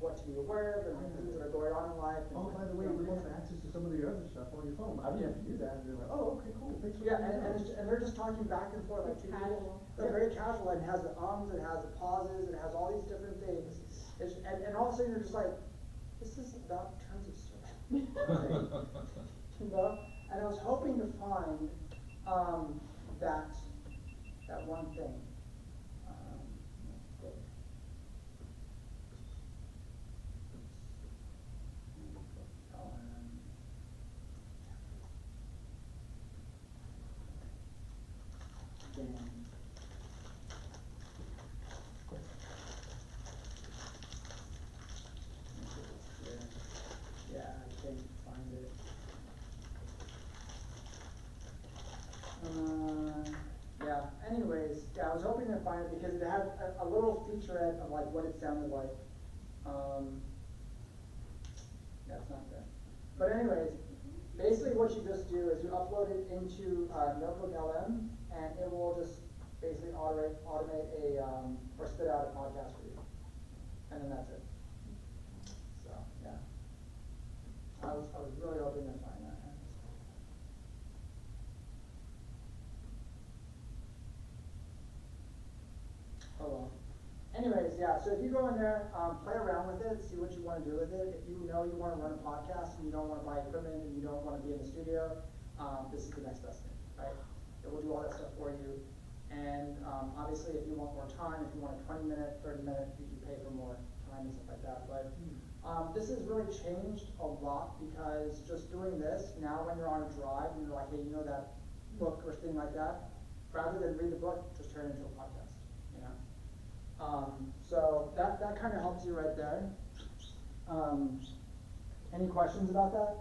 what to be aware of and like things that are going on in life. And, Oh, by the way, we're gonna have access to some of your other stuff on your phone. I didn't have to do that, and they're like, oh, okay, cool, thanks for Yeah, letting me know. and they're just talking back and forth like two people. Casual. They're very casual, and it has the ums, it has the pauses, it has all these different things. And all of a sudden you're just like, this is about terms of service. You know? And I was hoping to find that one thing. Yeah, I can't find it. Yeah, anyways, yeah, I was hoping to find it because it had a little featurette of like what it sounded like. Yeah, it's not there. But anyways, basically what you just do is you upload it into Notebook LM, and it will just basically automate a, or spit out a podcast for you. And then that's it. So, yeah. I was really hoping to find that. Oh well. Anyways, yeah, so if you go in there, play around with it, see what you want to do with it. If you know you want to run a podcast and you don't want to buy equipment and you don't want to be in the studio, this is the next best thing, right? It will do all that stuff for you. And obviously, if you want more time, if you want a 20-minute, 30-minute, you can pay for more time and stuff like that. But this has really changed a lot because just doing this, now when you're on a drive and you're like, hey, you know that book or thing like that, rather than read the book, just turn it into a podcast, you know? So that kind of helps you right there. Any questions about that?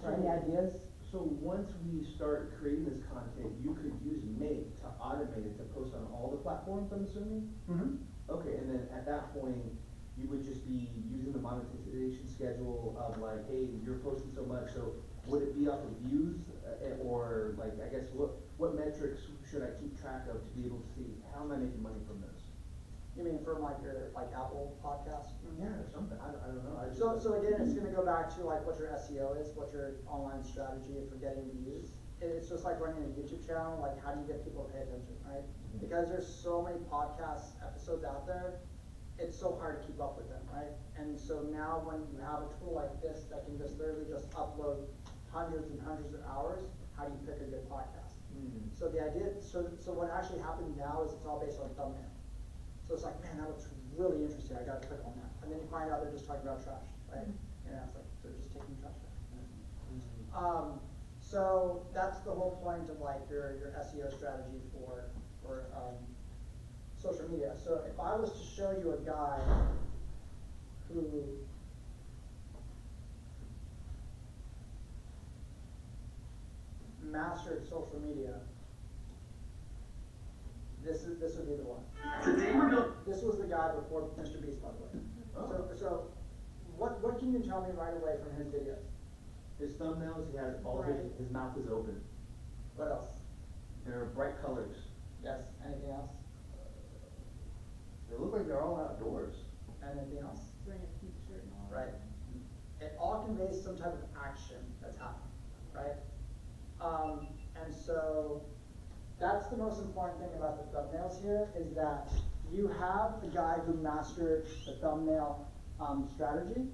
Or any ideas? So once we start creating this content, you could use Make to automate it to post on all the platforms, I'm assuming? Mm-hmm. Okay, and then at that point, you would just be using the monetization schedule of like, hey, you're posting so much, so would it be off of views? Or like, I guess, what metrics should I keep track of to be able to see, how am I making money from this? You mean from like your Apple podcast? Yeah, or something, I don't know. So again, it's gonna go back to like what your SEO is, what your online strategy for getting views. It's just like running a YouTube channel, like how do you get people to pay attention, right? Because there's so many podcast episodes out there, it's so hard to keep up with them, right? And so now when you have a tool like this that can just literally just upload hundreds and hundreds of hours, how do you pick a good podcast? So the idea, so what actually happens now is it's all based on thumbnail. So it's like, man, that looks really interesting, I gotta click on that. And then you find out they're just talking about trash, right? And it's like, they're just taking trash back. So that's the whole point of like your SEO strategy for social media. So if I was to show you a guy who mastered social media, this would be the one. This was the guy before Mr. Beast, by the way. Oh. So what can you tell me right away from his videos? His thumbnails, he has all his mouth is open. What else? They're bright colors. Yes. Anything else? They look like they're all outdoors. Anything else? Wearing a pink shirt and all. Right. It all conveys some type of action that's happening, right? And so that's the most important thing about the thumbnails here is that you have the guy who mastered the thumbnail strategy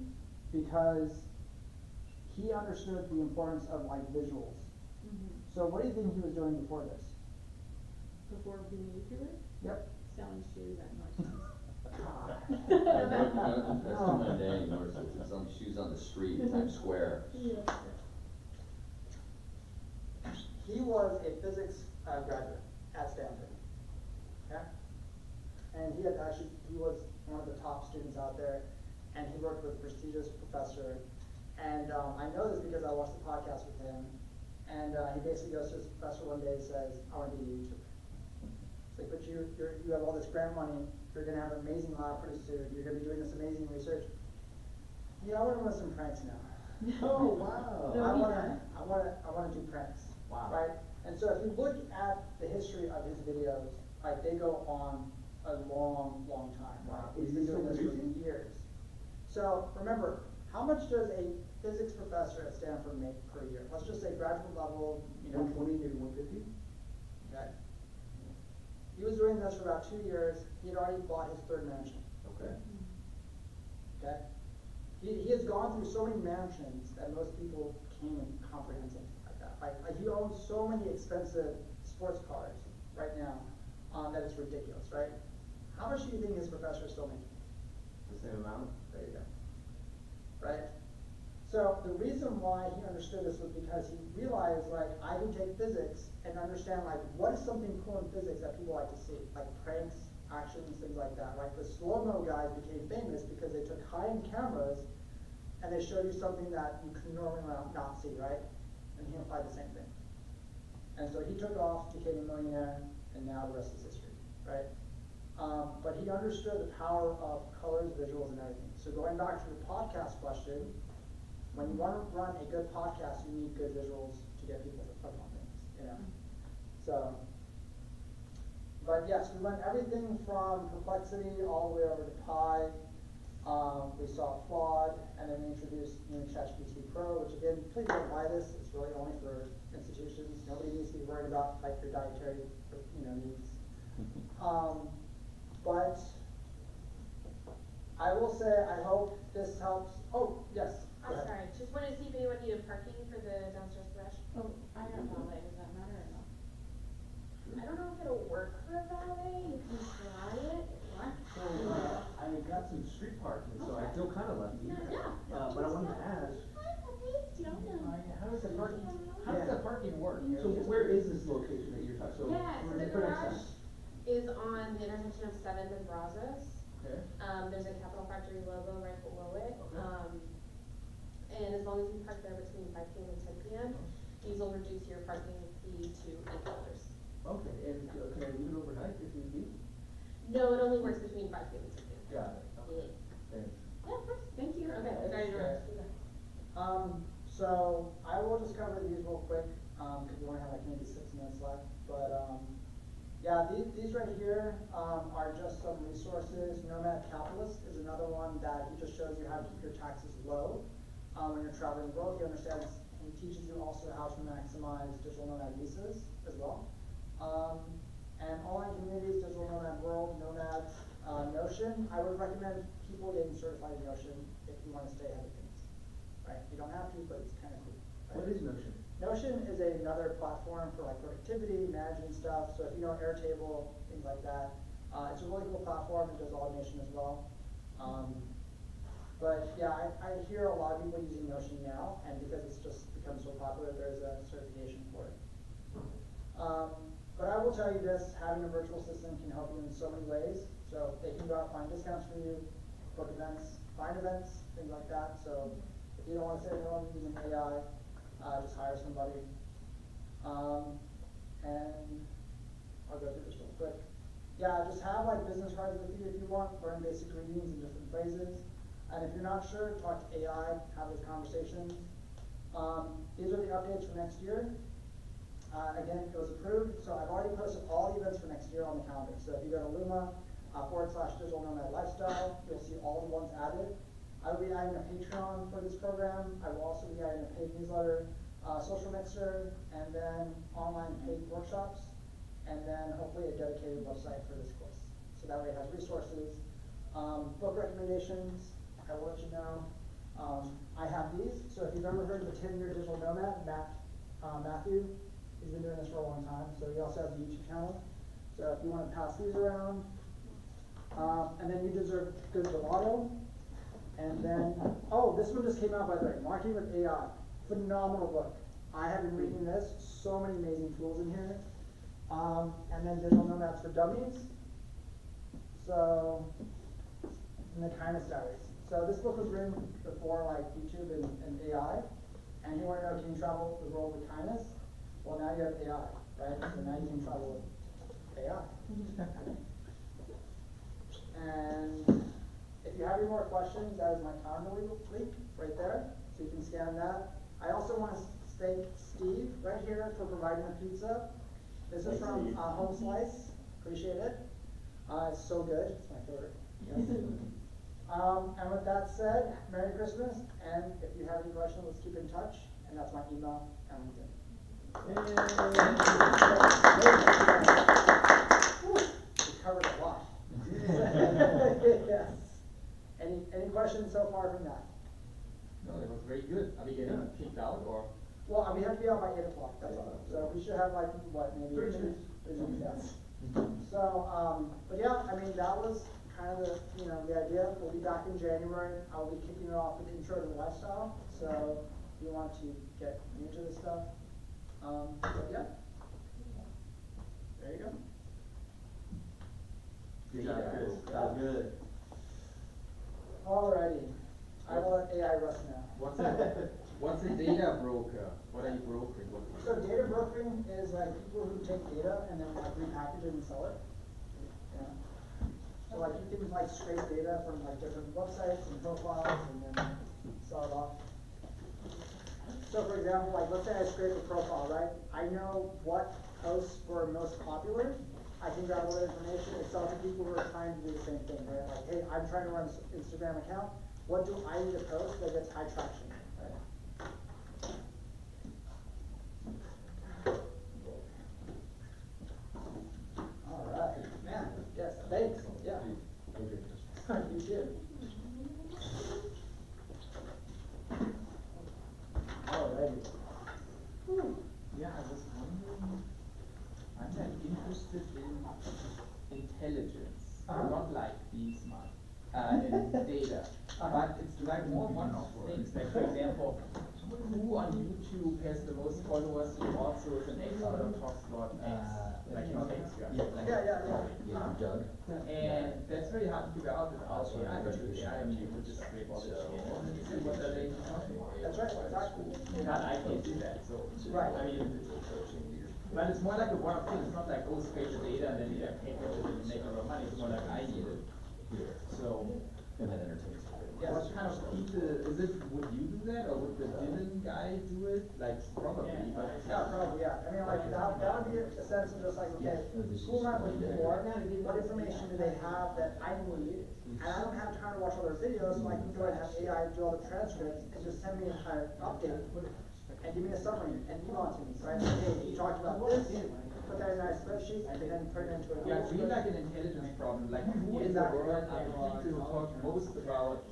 because he understood the importance of like visuals. So what do you think he was doing before this? Before being a YouTuber, Yep. selling shoes at Nordstrom's. That's too mundane anymore, so it's some shoes on the street in Times Square. Yeah. He was a physics graduate at Stanford. Okay? And he was one of the top students out there, and he worked with a prestigious professor. And I know this because I watched the podcast with him, and he basically goes to his professor one day and says, I want to be a YouTuber. It's like, but you have all this grant money, you're going to have an amazing lab pretty soon, you're going to be doing this amazing research. Yeah, I want to run some pranks now. Oh, wow. I want to do pranks. Wow. Right? And so if you look at the history of his videos, like they go on a long, long time. Wow. Right? He's Is been he doing still this for producing? years. So remember, how much does a physics professor at Stanford make per year? Let's just say graduate level, 120, maybe 150? Okay. He was doing this for about 2 years. He had already bought his third mansion. Okay. Okay? He has gone through so many mansions that most people can't even comprehend something like that. Like he owns so many expensive sports cars right now that it's ridiculous, right? How much do you think his professor is still making? The same amount? There you go. Right? So the reason why he understood this was because he realized, like, I can take physics and understand, like, what is something cool in physics that people like to see, like pranks, actions, things like that. Like the slow-mo guys became famous because they took high-end cameras and they showed you something that you could normally not see, right? And he applied the same thing. And so he took off, became a millionaire, and now the rest is history, right? But he understood the power of colors, visuals, and everything. So going back to the podcast question, when you want to run a good podcast, you need good visuals to get people to click on things, you know? So, but yes, we went everything from Perplexity all the way over to Pi. We saw Claude, and then we introduced new ChatGPT Pro, which again, please don't buy this. It's really only for institutions. Nobody needs to be worried about like your dietary, needs. But I will say, I hope this helps. Oh, yes. I'm sorry, just wanted to see if anyone needed parking for the downstairs garage. Oh, I have valet, does that matter or no? I don't know if it'll work for a valet, you can try it. What? So, I got some street parking, so I feel kind of lucky. Yeah. But I wanted to ask, How does the parking work? so where is this location that you're talking, so? Yeah, so the garage is on the intersection of 7th and Brazos. Okay. There's a Capital Factory logo right below it. Okay. And as long as you park there between 5 p.m. and 10 p.m., these will reduce your parking fee to $8. Okay, and can I leave it overnight if need be? No, it only works between 5 p.m. and 10 p.m. Got it, okay, thanks. Yeah, of course. Thank you. Okay, Okay, sorry to that's interrupt. So I will just cover these real quick, because we only have like maybe 6 minutes left. But yeah, these right here are just some resources. Nomad Capitalist is another one that he just shows you how to keep your taxes low when you're traveling the world. He understands, he teaches you also how to maximize digital nomad visas as well. And online communities, Digital Nomad World, Nomad, Notion. I would recommend people getting certified in Notion if you want to stay ahead of things. Right? You don't have to, but it's kind of cool. Right? What is Notion? Notion is another platform for like productivity, managing stuff. So if you know Airtable, things like that, it's a really cool platform. It does automation as well. But yeah, I hear a lot of people using Notion now, and because it's just become so popular, there's a certification for it. But I will tell you this, having a virtual assistant can help you in so many ways. So they can go out and find discounts for you, book events, find events, things like that. So if you don't want to sit at home using AI, just hire somebody. And I'll go through this real quick. Yeah, just have like business cards with you if you want, learn basic greetings and different phrases. And if you're not sure, talk to AI, have those conversations. These are the updates for next year. Again, it was approved, so I've already posted all the events for next year on the calendar. So if you go to Luma /Digital Nomad Lifestyle, you'll see all the ones added. I will be adding a Patreon for this program. I will also be adding a paid newsletter, social mixer, and then online paid workshops, and then hopefully a dedicated website for this course. So that way it has resources, book recommendations. I will let you know. I have these. So if you've ever heard of the 10-year digital nomad, Matthew, he's been doing this for a long time. So he also has a YouTube channel. So if you want to pass these around, and then You Deserve Good Bravado. And then, oh, this one just came out by the way, Marketing with AI. Phenomenal book. I have been reading this. So many amazing tools in here. And then Digital Nomads for Dummies. So, and the Kindness Diaries. So this book was written before like YouTube and AI. And you want to know, can you travel the world with kindness? Well, now you have AI, right? So now you can travel with AI. And if you have any more questions, that is my calendar link right there. So you can scan that. I also want to thank Steve right here for providing the pizza. This is from Home Slice. Appreciate it. It's so good. It's my favorite. Yes. And with that said, Merry Christmas. And if you have any questions, let's keep in touch. And that's my email and LinkedIn. We covered a lot. Yes. Any questions so far from that? No, that was very good. Are we getting kicked out or? Well, we have to be out by 8 o'clock. That's all. So we should have like what, maybe 3 minutes. Yes. So, but yeah, I mean that was kind of the the idea. We'll be back in January. I'll be kicking it off with Intro to the Lifestyle. So if you want to get into this stuff, yeah. There you go. Good job, Chris. That was good. Alrighty. I will let AI rest now. What's a data broker? What are you brokering? So data brokering is like people who take data and then like repackage it and sell it. Yeah. So like you can like scrape data from like different websites and profiles and then sell it off. So for example, like let's say I scrape a profile, right? I know what posts were most popular. I can grab all that information and sell to people who are trying to do the same thing, right? Like, hey, I'm trying to run an Instagram account. What do I need to post that gets high traction, right? All right, man. Yes, thanks. Yeah. You too. Alrighty. Yeah, I was wondering, I'm like interested in intelligence, not like being smart, in data, but it's like more one-off things, like for example, who on YouTube has the most followers who also is an expert or talks about X, like X, like Doug. and that's very hard to figure out without AI, but with AI, I mean, you could just scrape all the shit and see what are they talking about. That's right, exactly. Not I can't do that, so, Right. I mean, but it's more like a one-off thing, it's not like, oh, scrape the data and then you package it and make a lot of money, it's more like I need it. So, And then entertainment. what kind of people, would you do that, or would the Dylan guy do it? Like, probably, but. Yeah, probably, yeah. I mean, like, that would be a sense of just like, okay, who am I looking for? What information do they have that I need? And I don't have time to watch all their videos, so I can go ahead and have AI do all the transcripts and just send me an entire update and give me a summary and email it to me. So I say, hey, you talked about this, put that in a spreadsheet, and then turn it into a Yeah, it's really like an intelligence problem, like who in the world are the people who talk most about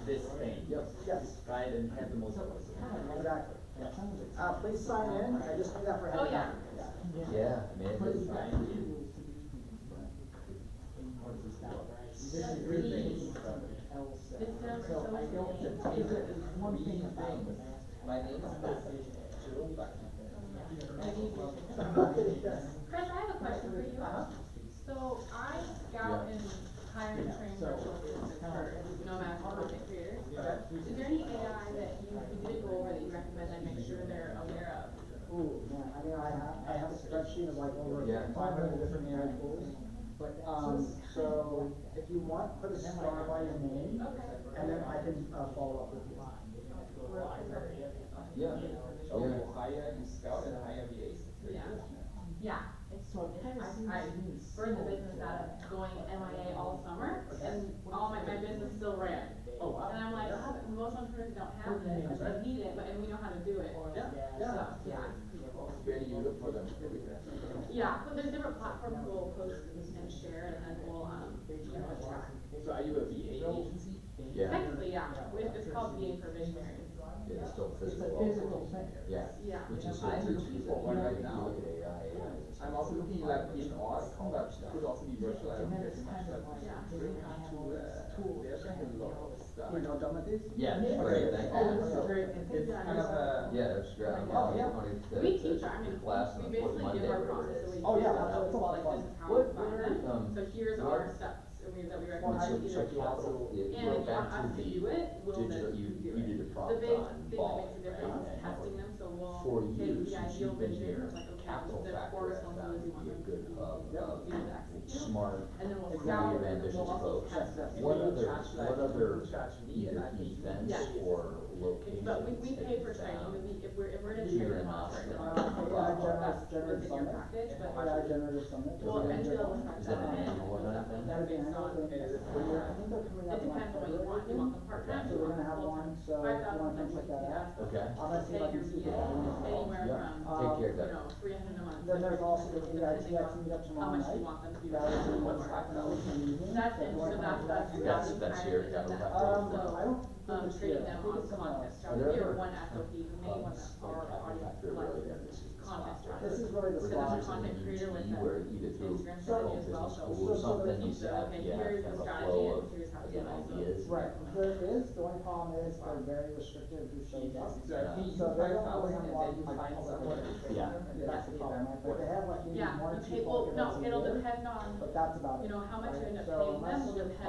this thing? Yes. Right, and have the most voice. Exactly. Please sign in. I just need that for Oh, yeah. Yeah, I mean, it is. This is great thing. It's never So so I don't, easy. is it, is one thing about things. My name is Jill, but Chris, I have a question for you. So I scout and hire and train virtual assistants for nomads and content creators. Is there any AI that you didn't go over that you recommend I make sure they're aware of? Ooh, man, I mean, I have a spreadsheet of like over Yeah. 500 different AI tools. So if you want, put a star by your name, Okay. and then I can follow up with you. Yeah, so yeah. you hire, you scout and hire VAs. Yeah. Yeah, it's, I burned the business out of going MIA all summer, and all my business still ran. Oh, wow. And I'm like, oh, most entrepreneurs don't have this, but they need it, and we know how to do it. Yeah, So, yeah, it's pretty cool. Where do you look for them? Yeah, but there's different platforms we'll post and share, and then we'll, track. So are you a VA agency? Yeah. Technically, yeah, it's called VA for Visionaries. Yeah, it's still It's physical. a physical thing. Yeah. Yeah. Which is so I'm true, looking that for one right you now. look at AI is I'm also looking like in Oz, but could also be virtual. I don't think it's much that Yeah. bring to, there's like a lot of stuff. You're now done with these? Yeah, great, thank Oh, you. this is great. It's kind of a. Yeah, that's great. I'm Oh, yeah. on We teach, I mean, class on we the fourth basically Monday, give our whatever process it is. away. Oh, yeah, Well, that's like, fun. this is how What- we find where, them, so here's what- our steps that we Well, recommend so either you also, and you if go you back want us to to the do it, we'll digital, then you do it. did a The prompt big on thing that ball. makes a difference is testing them, so we'll For take you, the since ideal you've been vision, here, like, okay, capital the factor core I found responsibilities you would want be a them good hub to of be able to execute. smart, And then we'll creative, scout, ambitious we'll also folks. test them. What other either events Yeah. or locations? But we pay for training, if we're gonna Here train in them off, Austin. that's Generative within your Summit. package, but. AI Generative Summit. Well, entry level Is starts that an at annual event then? That'd be an annual thing. I think they're coming It up in like depends on what you want, you February. want them part-time, So you we're want gonna have them one, full-time. so if you 5,000 wanna is check what that you out. ask. Okay. I'm gonna see if I can see Pay that your one. VA anywhere Yeah. from, Take care, guys. 300 a month. Then there's also the depending AITX on meetup how tomorrow much you night. want them to be. That is in working what's for. happening in the evening. That's, So if you wanna come to that, That's here, yeah, we'll have to- I don't think it's training here. I them think on it's content Are there strategy, or ever one SOP, the main one that our audience collects is content strategy. This is really the So slide. there's a content creator with a Where either through Instagram So- strategy as well, business so. school or something, you So, said, okay, yeah, here's kind the of a strategy flow and of, here's how to again, do it. ideas. Right, there is, the only problem is they're very restrictive who shows up. Exactly. So they don't really have a lot of and then you people find that someone work. to train Yeah. them, and That's the problem, right? But they have like maybe Yeah, one or you two pay, well, events no, a it'll year, depend on, but that's about it. how much you right? end up So paying them unless will you're depend